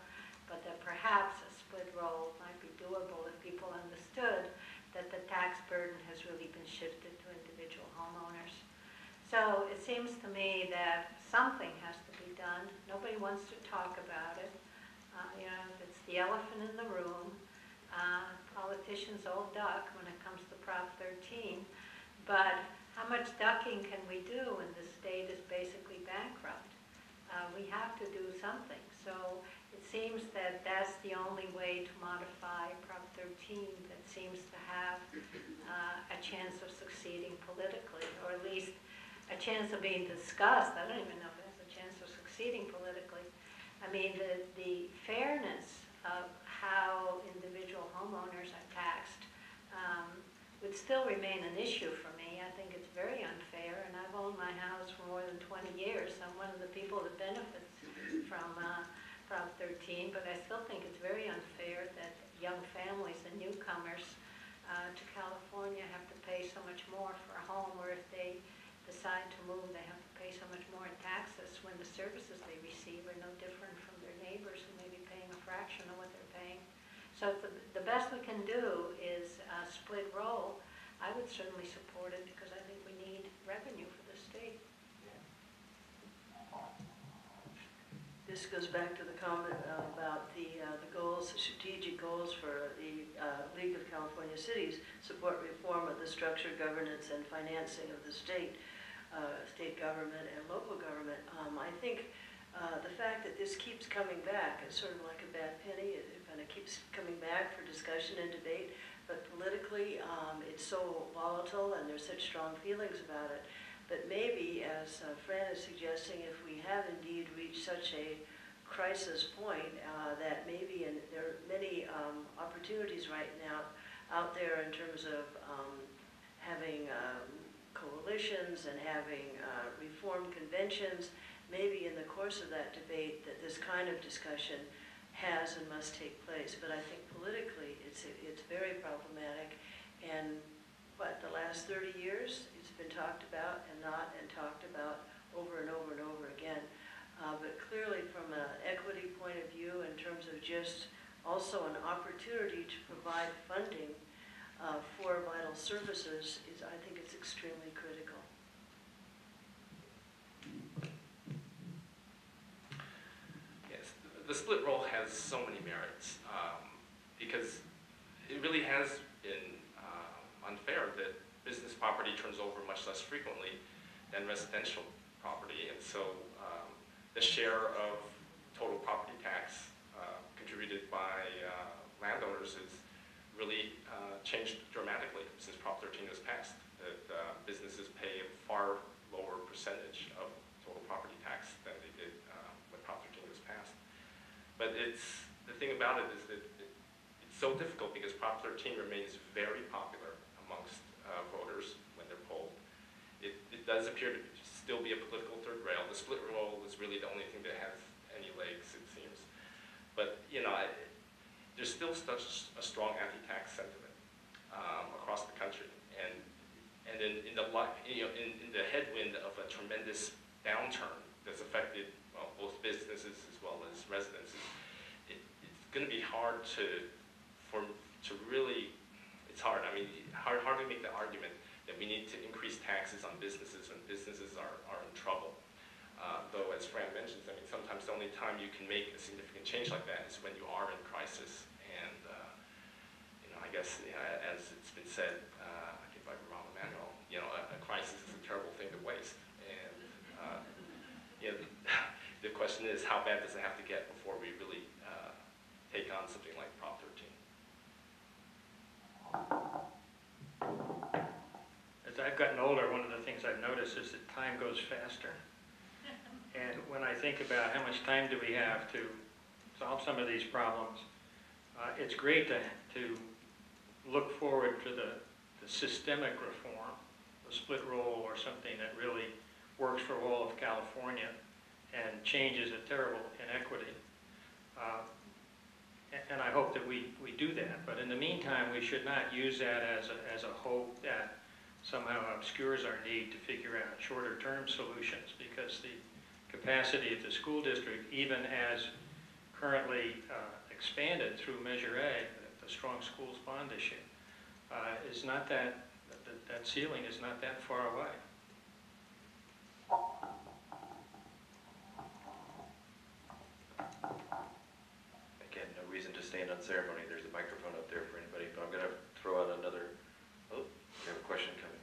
but that perhaps a split roll might be doable if people understood that the tax burden has really been shifted to individual homeowners. So it seems to me that something has to be done. Nobody wants to talk about it. You know, it's the elephant in the room. Politicians all duck when it comes to Prop 13, but how much ducking can we do when the state is basically bankrupt? We have to do something. So it seems that that's the only way to modify Prop 13 that seems to have a chance of succeeding politically, or at least a chance of being discussed. I don't even know if it has a chance of succeeding politically. I mean, the fairness of how individual homeowners are taxed would still remain an issue for me. I think it's very unfair, and I've owned my house for more than 20 years. I'm one of the people that benefits from Prop 13, but I still think it's very unfair that young families and newcomers to California have to pay so much more for a home, or if they decide to move, they have to pay so much more in taxes when the services they receive are no different from their neighbors who may be paying a fraction of what they're paying. So if the best we can do is split roll, I would certainly support it because I think we need revenue for the state. This goes back to the comment about the goals, the strategic goals for the League of California Cities, support reform of the structure, governance, and financing of the state government and local government. I think the fact that this keeps coming back is sort of like a bad penny. It kind of keeps coming back for discussion and debate, but politically it's so volatile and there's such strong feelings about it. But maybe, as Fran is suggesting, if we have indeed reached such a crisis point, that maybe there are many opportunities right now out there in terms of having coalitions and having reform conventions, maybe in the course of that debate that this kind of discussion has and must take place. But I think politically it's very problematic, and the last 30 years it's been talked about and talked about over and over and over again. But clearly from an equity point of view, in terms of just also an opportunity to provide funding for vital services, I think it's extremely critical. Yes, the split roll has so many merits because it really has been unfair that business property turns over much less frequently than residential property, and so the share of total property tax contributed by landowners has really changed dramatically since Prop 13 was passed. That businesses pay a far lower percentage of total property tax than they did when Prop 13 was passed. But the thing about it is that it's so difficult because Prop 13 remains very popular amongst voters when they're polled. It does appear to still be a political third rail. The split roll is really the only thing that has any legs, it seems. But you know, there's still such a strong anti-tax sentiment across the country, and in the headwind of a tremendous downturn that's affected both businesses as well as residences, it's going to be hard to really. It's hard. I mean, hard to make the argument that we need to increase taxes on businesses when businesses are in trouble. Though, as Fran mentions, I mean, sometimes the only time you can make a significant change like that is when you are in crisis. And you know, I guess as it's been said, I think by Rahm Emanuel, you know, a crisis is a terrible thing to waste. And you know, the question is, how bad does it have to get before we really take on something like Prop 13? As I've gotten older, one of the things I've noticed is that time goes faster. And when I think about how much time do we have to solve some of these problems, it's great to look forward to the systemic reform, the split roll or something that really works for all of California and changes a terrible inequity. And I hope that we do that. But in the meantime, we should not use that as a hope that somehow obscures our need to figure out shorter-term solutions, because the capacity of the school district, even as currently expanded through Measure A, the Strong Schools Bond issue, is not that ceiling is not that far away. Again, no reason to stand on ceremony. There's a microphone up there for anybody, but I'm going to throw out another. Oh, we have a question coming.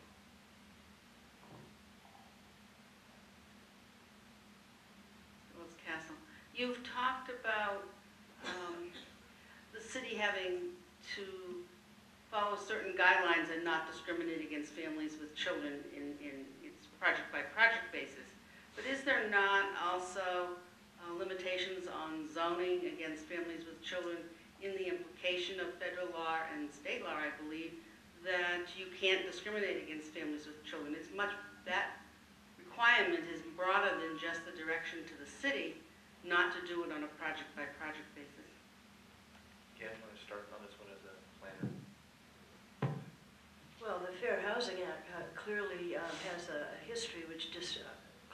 Castle. You've talked about the city having to follow certain guidelines and not discriminate against families with children in its project-by-project basis. But is there not also limitations on zoning against families with children in the implication of federal law and state law, I believe, that you can't discriminate against families with children? It's much, that requirement is broader than just the direction to the city not to do it on a project-by-project basis. Gail, you want to start on this one as a planner? Well, the Fair Housing Act clearly has a history which just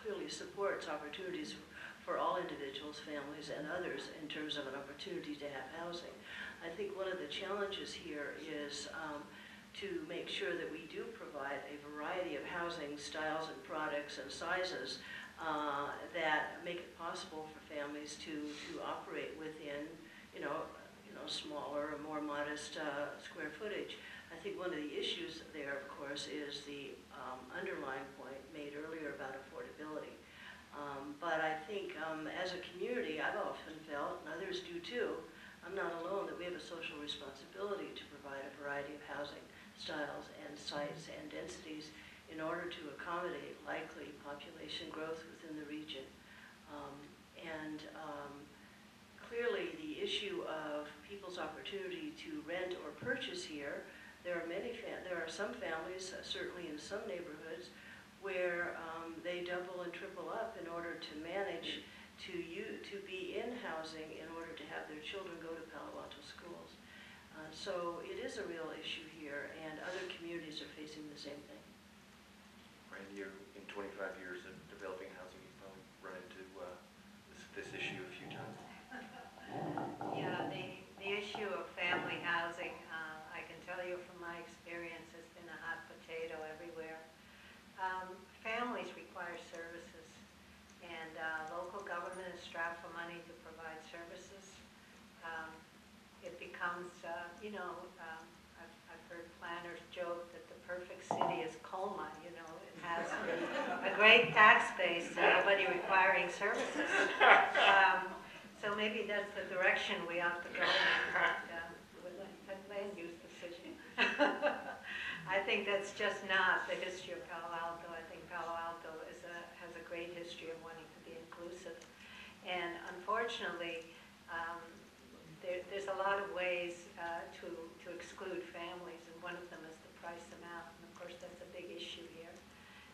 clearly supports opportunities for all individuals, families, and others in terms of an opportunity to have housing. I think one of the challenges here is to make sure that we do provide a variety of housing styles and products and sizes that make it possible for families to operate within, smaller or more modest square footage. I think one of the issues there, of course, is the underlying point made earlier about affordability. But I think as a community, I've often felt, and others do too, I'm not alone, that we have a social responsibility to provide a variety of housing styles and sites and densities in order to accommodate likely population growth within the region. Clearly the issue of people's opportunity to rent or purchase here, there are some families, certainly in some neighborhoods, where they double and triple up in order to manage to be in housing in order to have their children go to Palo Alto schools. So it is a real issue here, and other communities are facing the same thing. Fran, you in 25 years of developing housing, you've probably run into this issue a few times. Yeah, the issue of family housing, I can tell you from my experience, has been a hot potato everywhere. Families require services, and local government is strapped for money to provide services. It becomes, I've heard planners joke that the perfect city is Colma, it has a great tax base and nobody requiring services. So maybe that's the direction we ought to go in with a land use decision. I think that's just not the history of Palo Alto. I think Palo Alto has a great history of wanting to be inclusive. And unfortunately, there's a lot of ways to exclude families, and one of them is the price amount. And of course, that's a big issue here.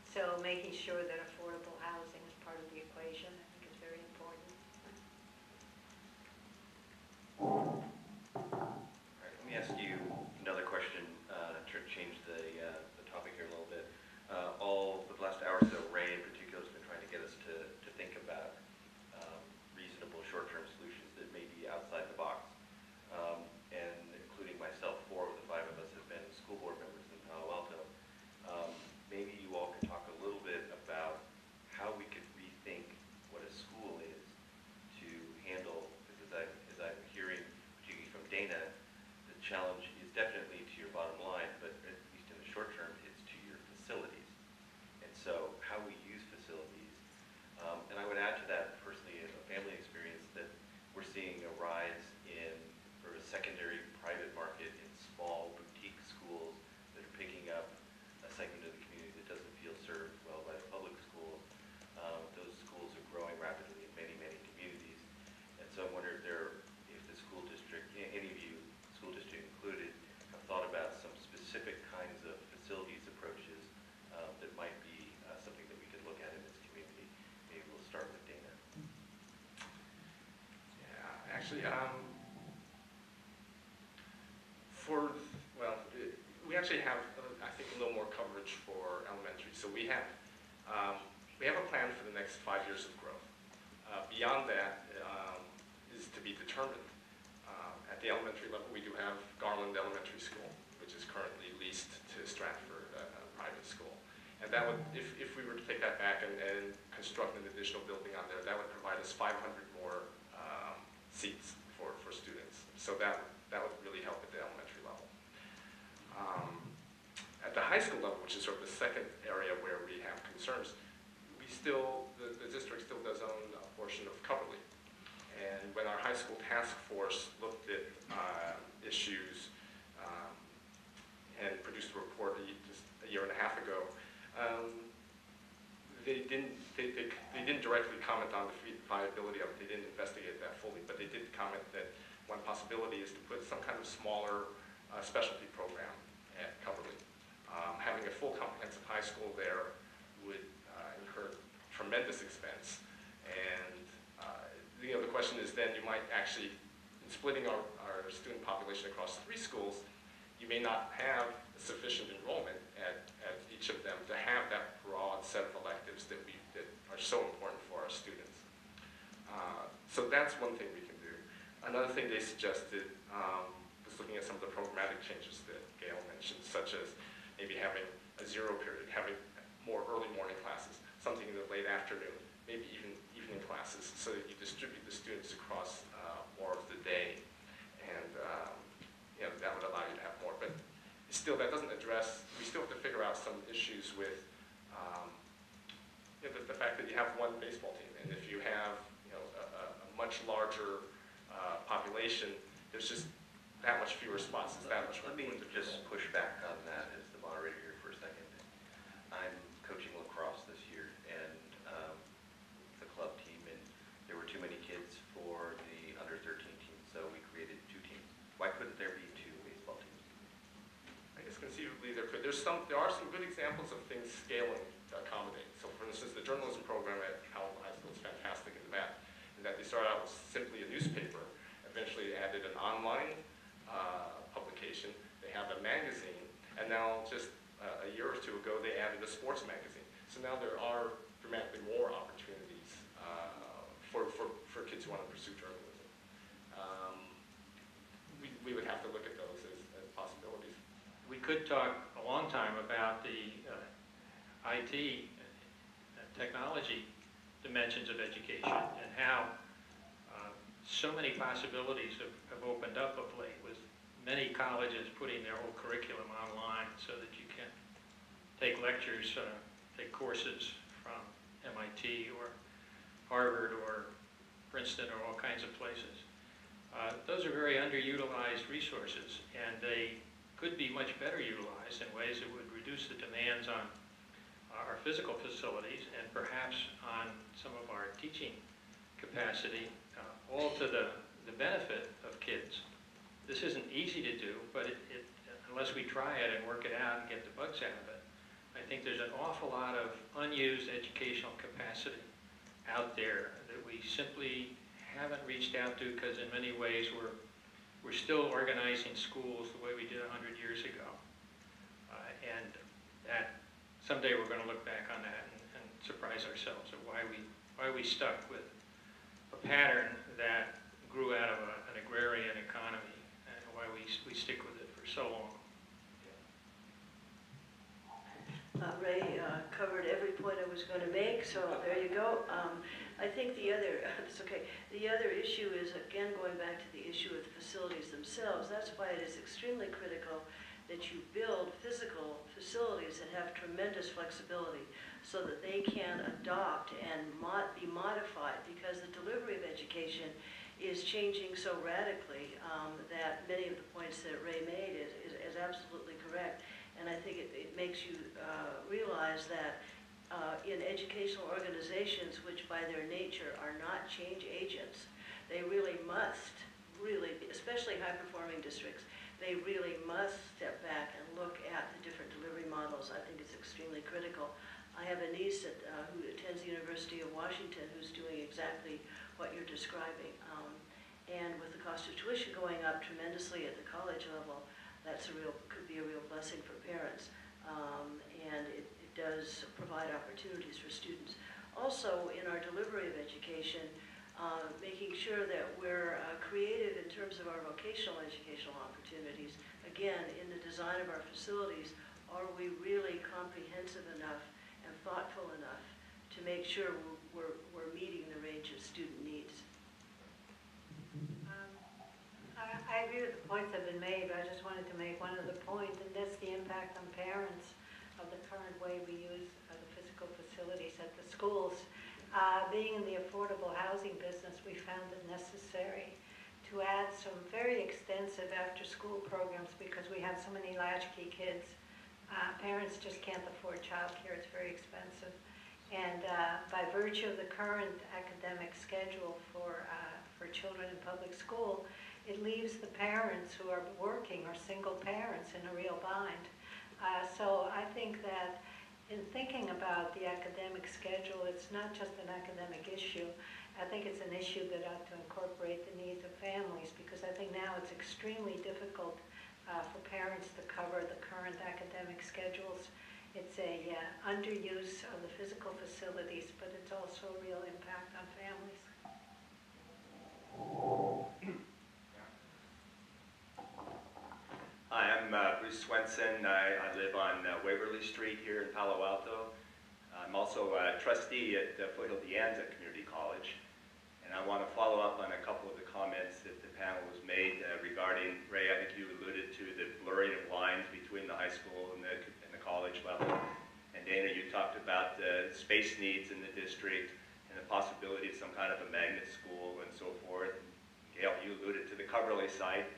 So making sure that affordable housing is part of the equation, I think is very important. All right, let me ask you another question to change the topic here a little bit. All the last hour or so, Ray in particular has been trying to get us to think about reasonable short-term solutions that may be outside the box. And including myself, 4 of the 5 of us have been school board members in Palo Alto. Maybe you all could talk a little bit about how we could rethink what a school is to handle, because as I'm hearing, particularly from Dana, the challenge is definitely to your bottom line, but at least in the short term, it's to your facilities. And so how we use facilities. And I would add to that, personally, a family experience, that we're seeing a rise in sort of a secondary private market in small boutique schools that are picking up a segment of the community that doesn't feel served well by the public schools. Those schools are growing rapidly in many, many communities. And so I wonder if the school district, any of you, school district included, have thought about some specific kinds of facilities approaches that might be something that we could look at in this community. Maybe we'll start with Dana. Yeah, actually, we actually have, I think, a little more coverage So we have a plan for the next 5 years of growth. Beyond that is to be determined. At the elementary level, we do have Garland Elementary School, which is currently leased to Stratford, a private school. And that would, if we were to take that back and construct an additional building on there, that would provide us 500 more seats for students. So that would really help at the elementary level. At the high school level, which is sort of the second area where we have concerns, the district still does own a portion of Coverly. And when our high school task force looked at issues and produced a report just a year and a half ago, they didn't directly comment on the viability of it. They didn't investigate that fully, but they did comment that one possibility is to put some kind of smaller specialty program at Coverly. Having a full comprehensive high school there would incur tremendous expense, and the question is then you might actually, in splitting our student population across 3 schools, you may not have sufficient enrollment at each of them to have that broad set of electives that are so important for our students. So that's one thing we can do. Another thing they suggested was looking at some of the programmatic changes that Gail mentioned, such as maybe having a 0 period, having more early morning classes, something in the late afternoon, maybe even evening classes, so that you distribute the students across more of the day, and that would allow you to have more. But still, that doesn't address, we still have to figure out some issues with the fact that you have one baseball team, and if you have a much larger population, there's just that much fewer spots. It's that much. Let me just push back on that as the moderator here for a second. I'm coaching lacrosse this year, and the club team, and there were too many kids for the under 13 team, so we created 2 teams. Why couldn't there be 2 baseball teams? I guess conceivably there could. There are some good examples of things scaling to accommodate. So for instance, the journalism program at Palo Alto is fantastic in that they started out with simply a newspaper, eventually added an online publication, they have a magazine, and now just a year or 2 ago they added a sports magazine. So now there are dramatically more opportunities for kids who want to pursue journalism. We would have to look at those as possibilities. We could talk a long time about the IT technology dimensions of education and how so many possibilities have opened up of late, with many colleges putting their whole curriculum online so that you can take lectures, take courses from MIT or Harvard or Princeton or all kinds of places. Those are very underutilized resources, and they could be much better utilized in ways that would reduce the demands on our physical facilities and perhaps on some of our teaching capacity, all to the benefit of kids. This isn't easy to do, but unless we try it and work it out and get the bugs out of it, I think there's an awful lot of unused educational capacity out there that we simply haven't reached out to, because in many ways we're still organizing schools the way we did 100 years ago. And that someday we're going to look back on that and surprise ourselves at why we stuck with a pattern that grew out of an agrarian economy, and why we stick with it for so long. Ray covered every point I was going to make, so there you go. I think the other, it's okay, the other issue is, again, going back to the issue of the facilities themselves. That's why it is extremely critical that you build physical facilities that have tremendous flexibility so that they can adopt and be modified, because the delivery of education is changing so radically that many of the points that Ray made is absolutely correct. And I think it makes you realize that in educational organizations, which by their nature are not change agents, they really must, especially high-performing districts, they really must step back and look at the different delivery models. I think it's extremely critical. I have a niece who attends the University of Washington who's doing exactly what you're describing. And with the cost of tuition going up tremendously at the college level, that's could be a real blessing for parents. And it does provide opportunities for students. Also, in our delivery of education, making sure that we're creative in terms of our vocational educational opportunities. Again, in the design of our facilities, are we really comprehensive enough and thoughtful enough to make sure we're meeting the range of student needs? I agree with the points that have been made, but I just wanted to make one other point, and that's the impact on parents of the current way we use the physical facilities at the schools. Being in the affordable housing business, we found it necessary to add some very extensive after-school programs because we have so many latchkey kids. Parents just can't afford childcare, it's very expensive. And by virtue of the current academic schedule for children in public school, it leaves the parents who are working or single parents in a real bind. So I think that in thinking about the academic schedule, it's not just an academic issue. I think it's an issue that ought to incorporate the needs of families because I think now it's extremely difficult for parents to cover the current academic schedules. It's a underuse of the physical facilities, but it's also a real impact on families. Hi, I'm Bruce Swenson. I live on Waverly Street here in Palo Alto. I'm also a trustee at Foothill De Anza Community College. And I want to follow up on a couple of the comments that the panel was made regarding, Ray, I think you alluded to the blurring of lines between the high school and the college level. And Dana, you talked about the space needs in the district and the possibility of some kind of a magnet school and so forth. And Gail, you alluded to the Coverly site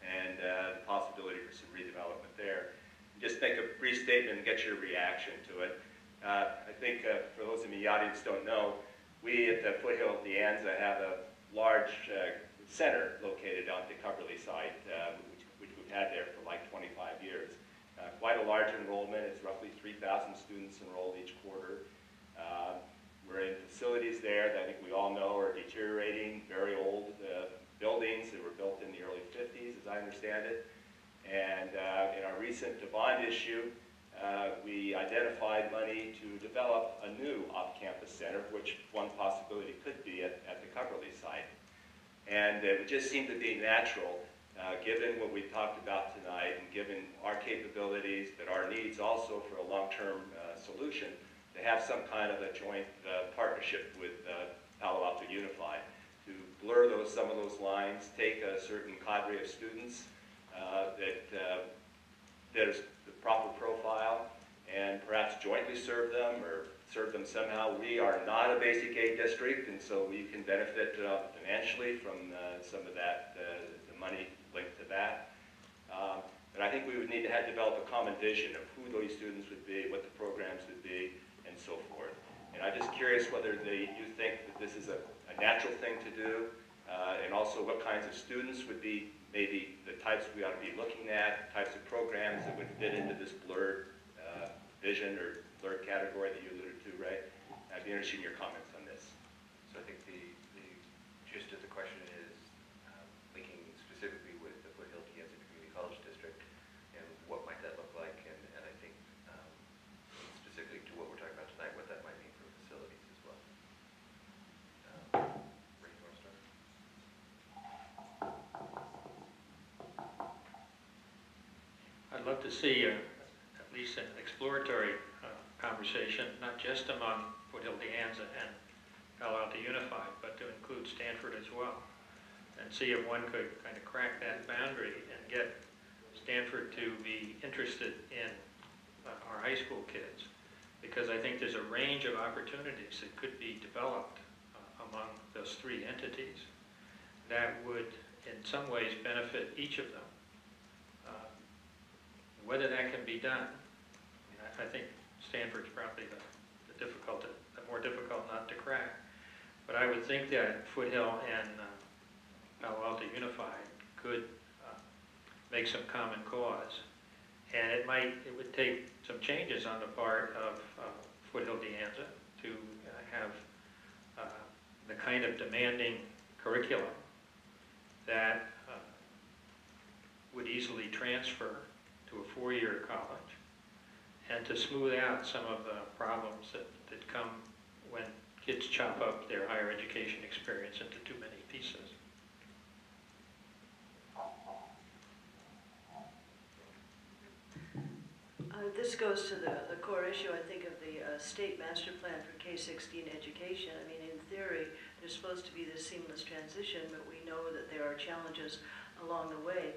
and the possibility for some redevelopment there. Just make a brief statement and get your reaction to it. I think for those of you in the audience who don't know, we at the Foothill De Anza have a large center located on the Coverly site, which we've had there for like 25 years. Quite a large enrollment. It's roughly 3,000 students enrolled each quarter. We're in facilities there that I think we all know are deteriorating, very old buildings that were built in the early 50s, as I understand it. And in our recent bond issue, we identified money to develop a new off-campus center, which one possibility could be at the Coverly site. And it just seemed to be natural, given what we talked about tonight and given our capabilities, but our needs also for a long-term solution, to have some kind of a joint partnership with Palo Alto Unified to blur some of those lines, take a certain cadre of students that is the proper profile, and perhaps jointly serve them or serve them somehow. We are not a basic aid district, and so we can benefit financially from some of that, the money linked to that. But I think we would need to develop a common vision of who those students would be, what the programs would be, and so forth. And I'm just curious whether you think that this is a natural thing to do, and also what kinds of students would be maybe the types we ought to be looking at, types of programs that would fit into this blurred vision or blurred category that you alluded to, Ray. I'd be interested in your comments on this. So I think the gist of the question is linking specifically with the Foothill De Anza Community College District and what might that look like, and I think specifically to what we're talking about tonight, what that might mean for facilities as well. Ray, you want to start? I'd love to see at least an exploratory conversation, not just among Foothill De Anza and Palo Alto Unified, but to include Stanford as well, and see if one could kind of crack that boundary and get Stanford to be interested in our high school kids, because I think there's a range of opportunities that could be developed among those three entities that would in some ways benefit each of them. Whether that can be done, I think Stanford's probably the more difficult nut to crack. But I would think that Foothill and Palo Alto Unified could make some common cause. And it would take some changes on the part of Foothill De Anza to have the kind of demanding curriculum that would easily transfer to a four-year college, and to smooth out some of the problems that come when kids chop up their higher education experience into too many pieces. This goes to the core issue, I think, of the state master plan for K-16 education. I mean, in theory, there's supposed to be this seamless transition, but we know that there are challenges along the way.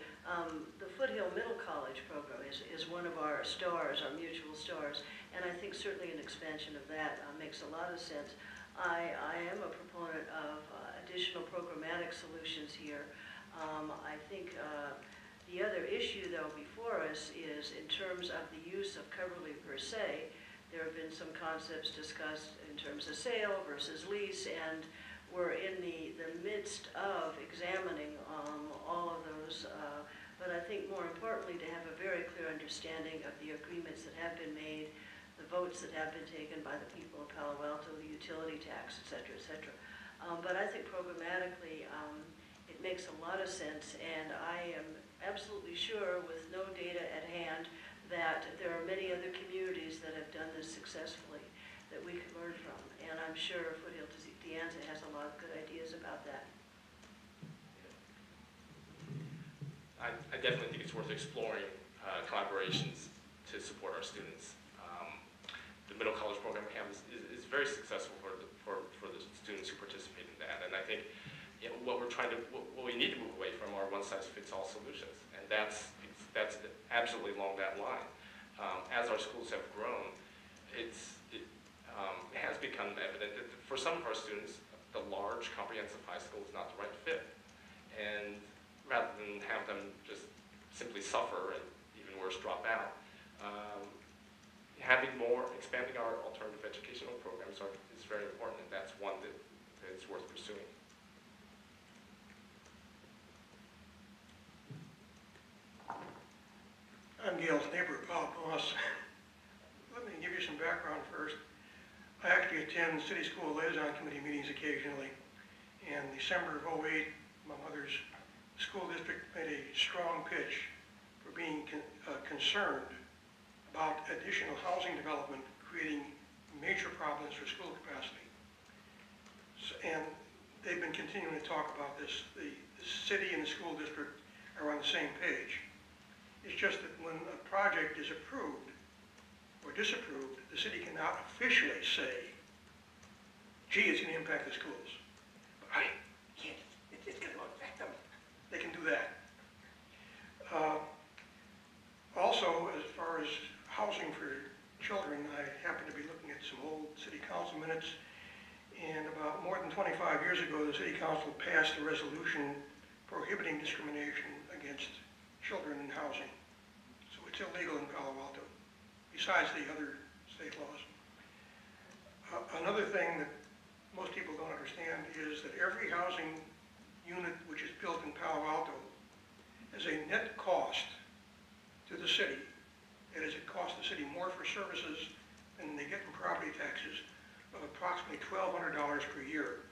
The Foothill Middle College program is one of our stars, our mutual stars, and I think certainly an expansion of that makes a lot of sense. I am a proponent of additional programmatic solutions here. I think the other issue, though, before us is in terms of the use of Coverly per se. There have been some concepts discussed in terms of sale versus lease, and we're in the midst of examining all of those. But I think more importantly, to have a very clear understanding of the agreements that have been made, the votes that have been taken by the people of Palo Alto, the utility tax, et cetera, et cetera. But I think programmatically, it makes a lot of sense, and I am absolutely sure, with no data at hand, that there are many other communities that have done this successfully that we could learn from. And I'm sure Foothill De Anza has a lot of good ideas about that. I definitely think it's worth exploring collaborations to support our students. The middle college program we have is very successful for the students who participate in that. And I think what we need to move away from are one-size-fits-all solutions, and that's absolutely along that line. As our schools have grown, it has become evident that for some of our students, the large comprehensive high school is not the right fit, and rather than have them just simply suffer and even worse drop out, expanding our alternative educational programs is very important, and that's one that is worth pursuing. I'm Gail's neighbor, Palo Alto. Let me give you some background first. I actually attend City School Liaison Committee meetings occasionally. In December of '08, among others, the school district made a strong pitch for being concerned about additional housing development creating major problems for school capacity. And they've been continuing to talk about this. The city and the school district are on the same page. It's just that when a project is approved or disapproved, the city cannot officially say, gee, it's going to impact the schools. But I can't, it's going to affect them. They can do that. Also, as far as housing for children, I happen to be looking at some old city council minutes, and about more than 25 years ago, the city council passed a resolution prohibiting discrimination against children in housing. So it's illegal in Palo Alto, besides the other state laws. Another thing that most people don't understand is that every housing unit which is built in Palo Alto has a net cost to the city. That is, it costs the city more for services than they get in property taxes of approximately $1,200 per year.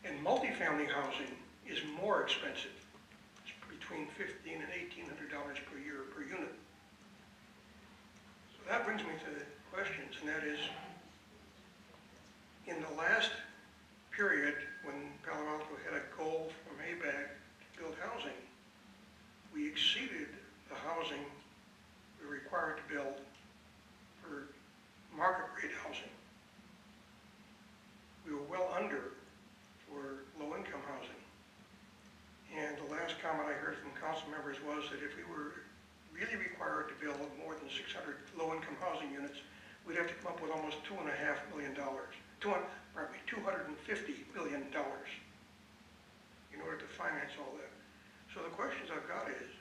And multifamily housing is more expensive, between $1,500 and $1,800 per year per unit. So that brings me to the questions, and that is, in the last period when Palo Alto had a goal from ABAG to build housing, we exceeded the housing we were required to build for market rate housing. We were well under for low-income housing. And the last comment I heard from council members was that if we were really required to build more than 600 low-income housing units, we'd have to come up with almost $2.5 million, $250 billion in order to finance all that. So the questions I've got is,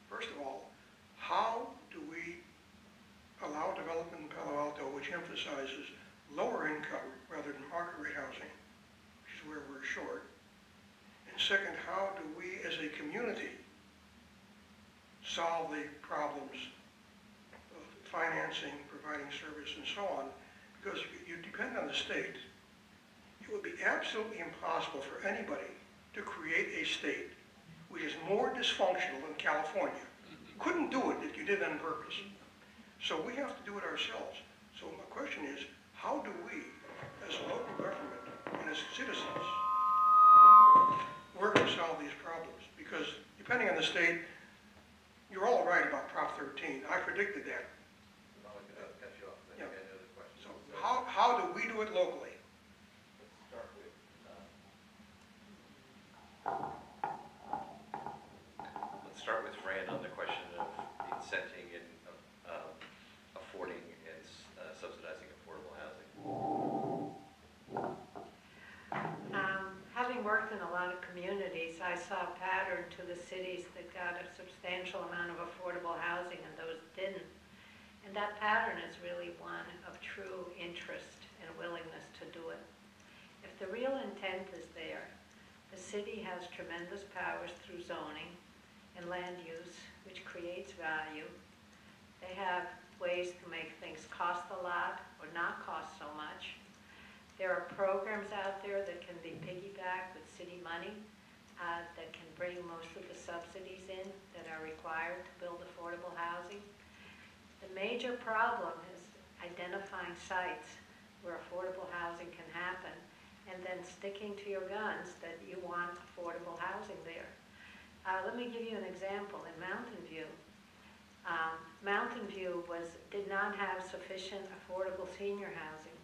first of all, how do we allow development in Palo Alto which emphasizes lower income rather than market rate housing, which is where we're short? And second, how do we as a community solve the problems of financing, providing service, and so on? Because if you depend on the state, it would be absolutely impossible for anybody to create a state which is more dysfunctional than California. You couldn't do it if you did it on purpose. So we have to do it ourselves. So my question is, how do we, as a local government and as citizens, work to solve these problems? Because depending on the state, you're all right about Prop 13. I predicted that. Yeah. So how do we do it locally? Let's start with Fran on the question of incenting and affording and subsidizing affordable housing. Having worked in a lot of communities, I saw a pattern to the cities that got a substantial amount of affordable housing and those didn't. And that pattern is really one of true interest and willingness to do it. If the real intent is there, the city has tremendous powers through zoning and land use, which creates value. They have ways to make things cost a lot or not cost so much. There are programs out there that can be piggybacked with city money that can bring most of the subsidies in that are required to build affordable housing. The major problem is identifying sites where affordable housing can happen and then sticking to your guns that you want affordable housing there. Let me give you an example. In Mountain View did not have sufficient affordable senior housing.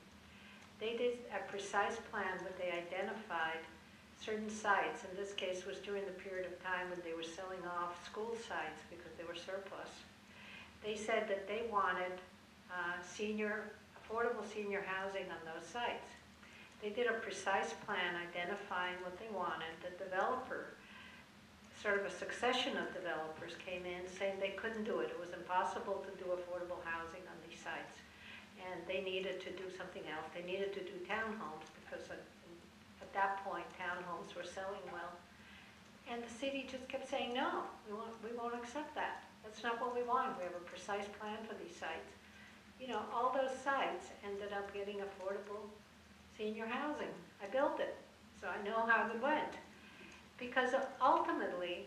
They did a precise plan, but they identified certain sites. In this case was during the period of time when they were selling off school sites because they were surplus. They said that they wanted affordable senior housing on those sites. They did a precise plan identifying what they wanted. The developer, sort of a succession of developers, came in saying they couldn't do it. It was impossible to do affordable housing on these sites. And they needed to do something else. They needed to do townhomes because at that point, townhomes were selling well. And the city just kept saying, no, we won't accept that. That's not what we want. We have a precise plan for these sites. You know, all those sites ended up getting affordable senior housing. I built it, so I know how it went. Because ultimately,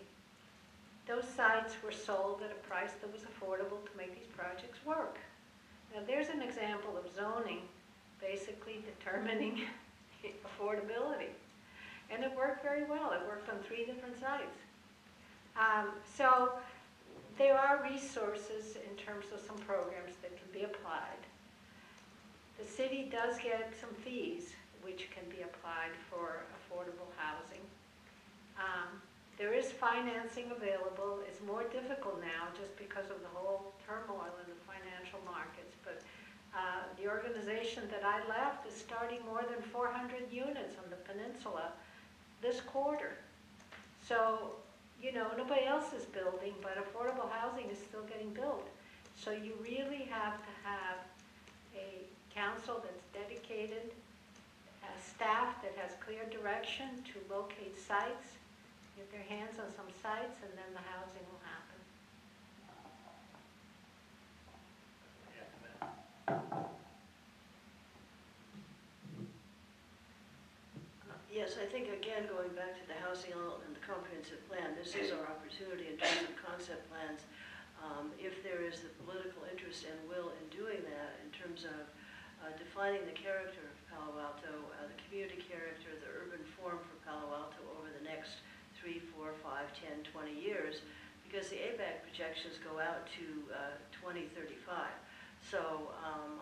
those sites were sold at a price that was affordable to make these projects work. Now, there's an example of zoning basically determining affordability. And it worked very well. It worked on 3 different sites. So there are resources in terms of some programs that can be applied. The city does get some fees which can be applied for affordable housing. There is financing available. It's more difficult now just because of the whole turmoil in the financial markets. But the organization that I left is starting more than 400 units on the peninsula this quarter. So, you know, nobody else is building, but affordable housing is still getting built. So you really have to have a council that's dedicated, a staff that has clear direction to locate sites, get their hands on some sites, and then the housing will happen. Yes, I think, again, going back to the housing and the comprehensive plan, this is our opportunity in terms of concept plans. If there is the political interest and will in doing that, in terms of defining the character of Palo Alto, the community character, the urban form for Palo Alto over the next 3, 4, 5, 10, 20 years, because the ABAC projections go out to 2035. So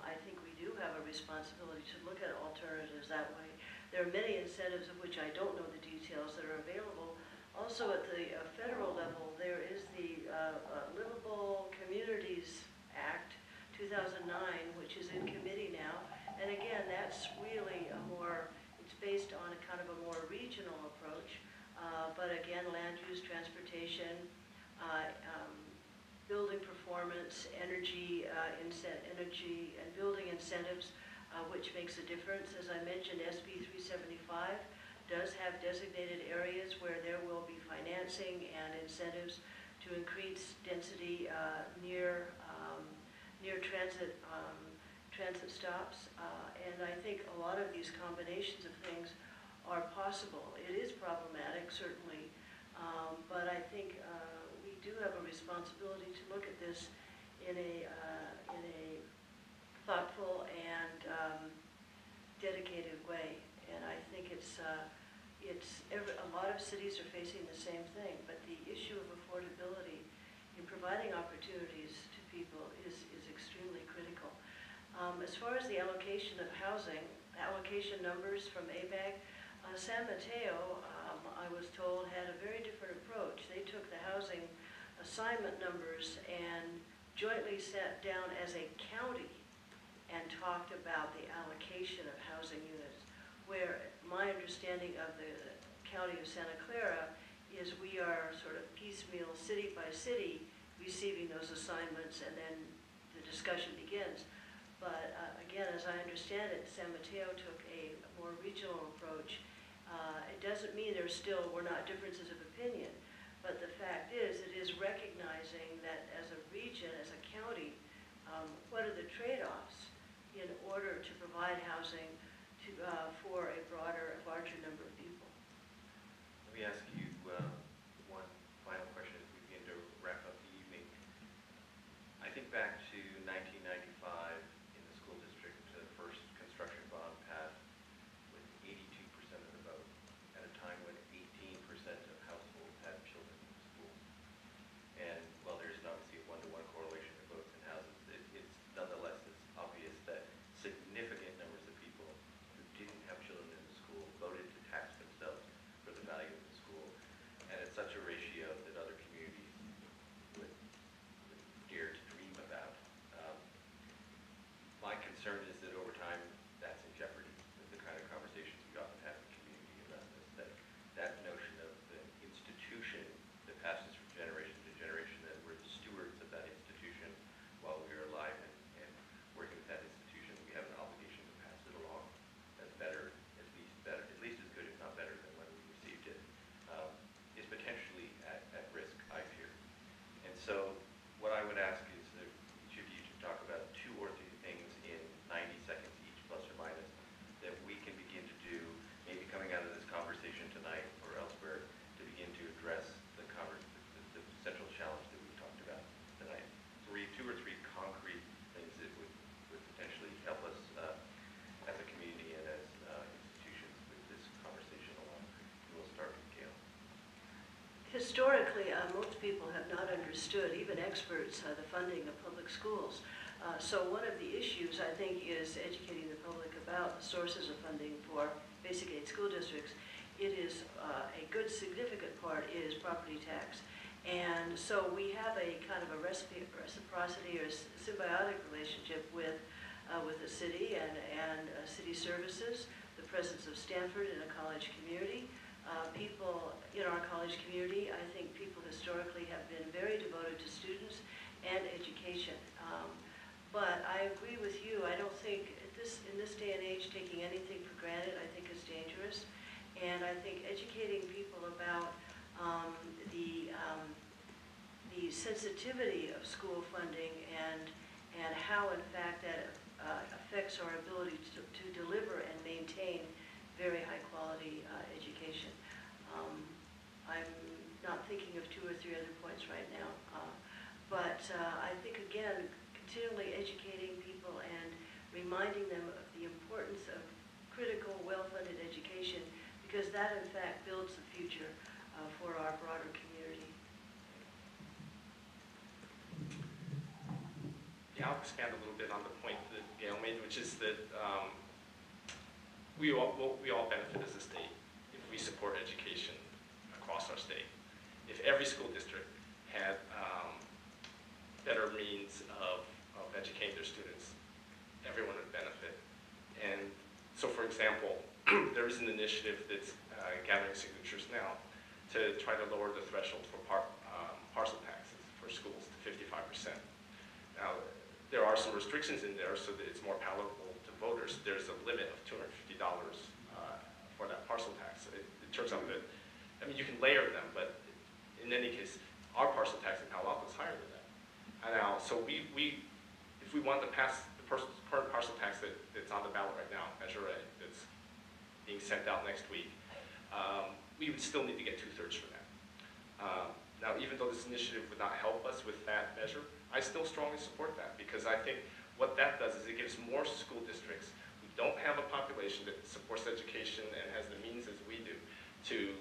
I think we do have a responsibility to look at alternatives that way. There are many incentives of which I don't know the details that are available. Also at the federal level, there is the Livable Communities Act 2009, which is in committee now. And again, that's really it's based on a kind of a more regional approach. But again, land use, transportation, building performance, energy and building incentives, which makes a difference. As I mentioned, SB 375 does have designated areas where there will be financing and incentives to increase density near transit stops. And I think a lot of these combinations of things are possible. It is problematic, certainly, but I think we do have a responsibility to look at this in a thoughtful and dedicated way. And I think a lot of cities are facing the same thing, but the issue of affordability in providing opportunities to people is extremely critical. As far as the allocation of housing, allocation numbers from ABAG, San Mateo, I was told, had a very different approach. They took the housing assignment numbers and jointly sat down as a county and talked about the allocation of housing units, where my understanding of the county of Santa Clara is we are sort of piecemeal, city by city, receiving those assignments, and then the discussion begins. But again, as I understand it, San Mateo took a more regional approach. It doesn't mean we're not differences of opinion, but the fact is, it is recognizing that as a region, as a county, what are the trade-offs in order to provide housing for a larger number of people? Let me ask you one final question as we begin to wrap up the evening. I think back to 1995 in the school district, the first construction bond passed with 82% of the vote at a time when 18% of households had children in school. And while there's obviously a one-to-one correlation of votes in houses, it's nonetheless it's obvious that significant numbers of people who didn't have children in the school voted to tax themselves for the value of the school. And it's such a ratio that other communities would dare to dream about. My concern is that over time, that's in jeopardy with the kind of conversations we often have in the community around this, that notion of the institution that passes from generation to generation, that we're the stewards of that institution while we are alive and working with that institution. We have an obligation to pass it along as better, at least as good, if not better, than when we received it, is potentially at risk, I fear. And so what I would ask is that each of you to talk about 2 or 3 things in 90 seconds each, plus or minus, that we can begin to do, maybe coming out of this conversation tonight or elsewhere, to begin to address the central challenge that we've talked about tonight. 2 or 3 concrete things that would potentially help us as a community and as institutions with this conversation along. We'll start with Gail. Historically, most people have not understood, even experts, the funding of public schools. So one of the issues, I think, is educating the public about the sources of funding for basic aid school districts. It is a good significant part is property tax. And so we have a kind of a reciprocity or symbiotic relationship with the city and city services, the presence of Stanford in a college community. People in our college community, I think people historically have been very devoted to students and education. But I agree with you. I don't think in this day and age, taking anything for granted, I think is dangerous. And I think educating people about the sensitivity of school funding and how, in fact, that affects our ability to deliver and maintain very high quality education. I'm not thinking of 2 or 3 other points right now, but I think, again, continually educating people and reminding them of the importance of critical, well-funded education, because that, in fact, builds the future for our broader community. Yeah, I'll expand a little bit on the point that Gail made, which is that we all benefit as a state if we support education across our state. If every school district had better means of educating their students, everyone would benefit. And so, for example, there is an initiative that's gathering signatures now to try to lower the threshold for parcel taxes for schools to 55%. Now, there are some restrictions in there so that it's more palatable to voters. There's a limit of $250 for that parcel tax. It turns out that, I mean, you can layer them, but in any case, our parcel tax in Palo Alto is higher than that. And now, so if we want to pass the current parcel tax that's on the ballot right now, Measure A, that's being sent out next week, we would still need to get 2/3 for that. Now, even though this initiative would not help us with that measure, I still strongly support that because I think what that does is it gives more school districts who don't have a population that supports education and has the means as we do to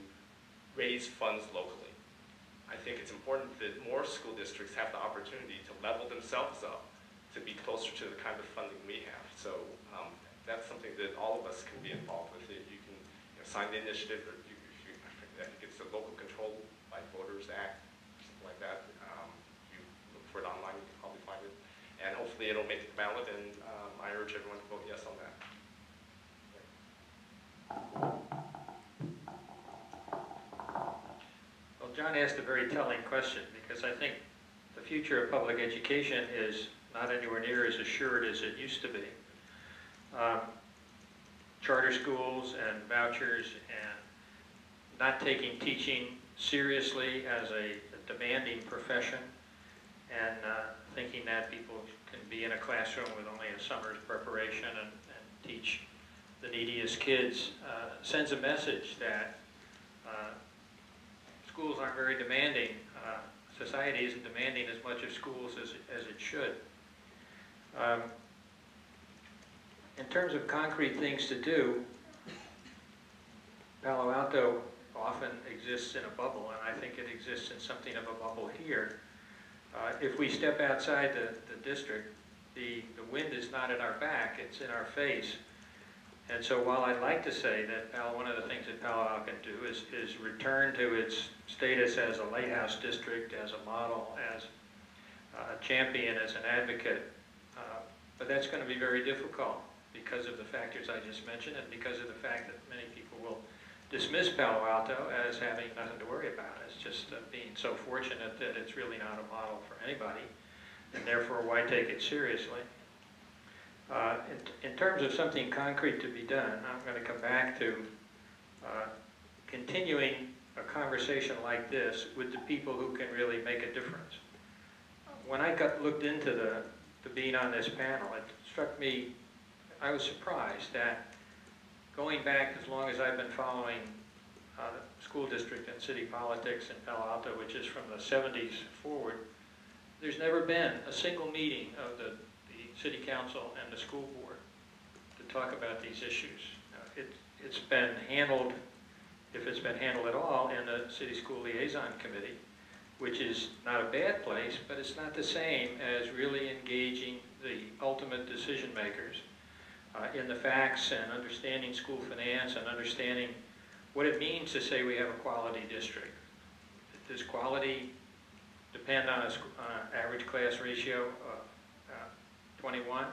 raise funds locally. I think it's important that more school districts have the opportunity to level themselves up to be closer to the kind of funding we have. So that's something that all of us can be involved with. You can sign the initiative, or I think it's the Local Control by Voters Act, something like that. You look for it online, you can probably find it. And hopefully it'll make it ballot, and I urge everyone to vote yes on that. Well, John asked a very telling question, because I think the future of public education is not anywhere near as assured as it used to be. Charter schools and vouchers and not taking teaching seriously as a demanding profession, and thinking that people can be in a classroom with only a summer's preparation and teach the neediest kids sends a message that schools aren't very demanding. Society isn't demanding as much of schools as it should. In terms of concrete things to do, Palo Alto often exists in a bubble, and I think it exists in something of a bubble here. If we step outside the district, the wind is not at our back, it's in our face. And so while I'd like to say that one of the things that Palo Alto can do is return to its status as a lighthouse district, as a model, as a champion, as an advocate, but that's going to be very difficult because of the factors I just mentioned, and because of the fact that many people will dismiss Palo Alto as having nothing to worry about. It's just being so fortunate that it's really not a model for anybody, and therefore why take it seriously? In terms of something concrete to be done, I'm going to come back to continuing a conversation like this with the people who can really make a difference. When I looked into the being on this panel, it struck me, I was surprised that going back as long as I've been following school district and city politics in Palo Alto, which is from the 70s forward, there's never been a single meeting of the city council and the school board to talk about these issues. It's been handled, if it's been handled at all, in the city school liaison committee, which is not a bad place, but it's not the same as really engaging the ultimate decision makers in the facts and understanding school finance and understanding what it means to say we have a quality district. Does quality depend on an average class ratio of 21?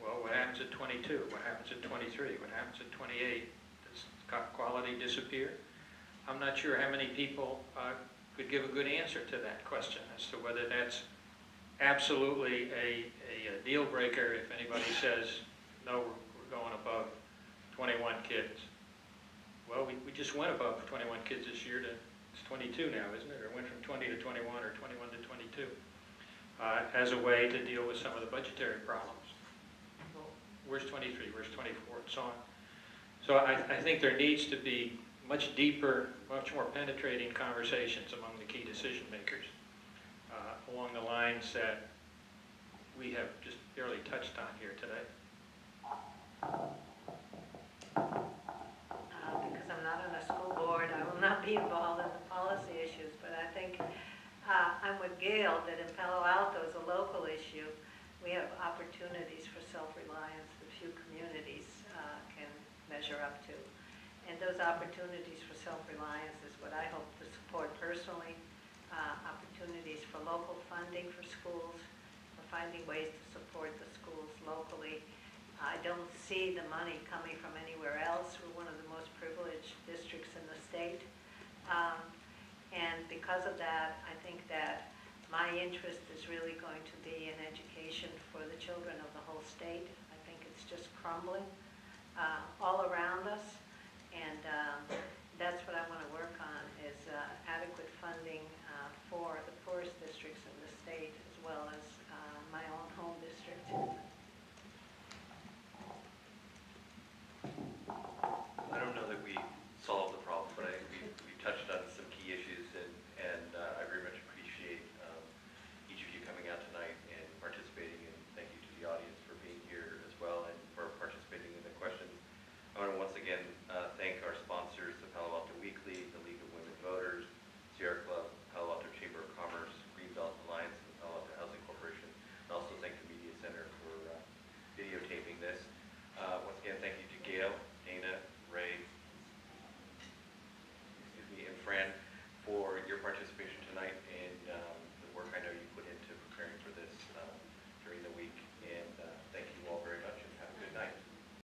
Well, what happens at 22? What happens at 23? What happens at 28? Does quality disappear? I'm not sure how many people could give a good answer to that question as to whether that's absolutely a deal breaker if anybody says, no, we're going above 21 kids. Well, we just went above 21 kids this year to, it's 22 now, isn't it? Or went from 20 to 21 or 21 to 22 as a way to deal with some of the budgetary problems. Well, where's 23? Where's 24? And so on. So I think there needs to be much deeper, much more penetrating conversations among the key decision makers along the lines that we have just barely touched on here today. Because I'm not on a school board, I will not be involved in the policy issues, but I think I'm with Gail that in Palo Alto as a local issue, we have opportunities for self-reliance that few communities can measure up to. And those opportunities for self-reliance is what I hope to support personally, opportunities for local funding for schools, for finding ways to support the schools locally. I don't see the money coming from anywhere else. We're one of the most privileged districts in the state. And because of that, I think that my interest is really going to be in education for the children of the whole state. I think it's just crumbling.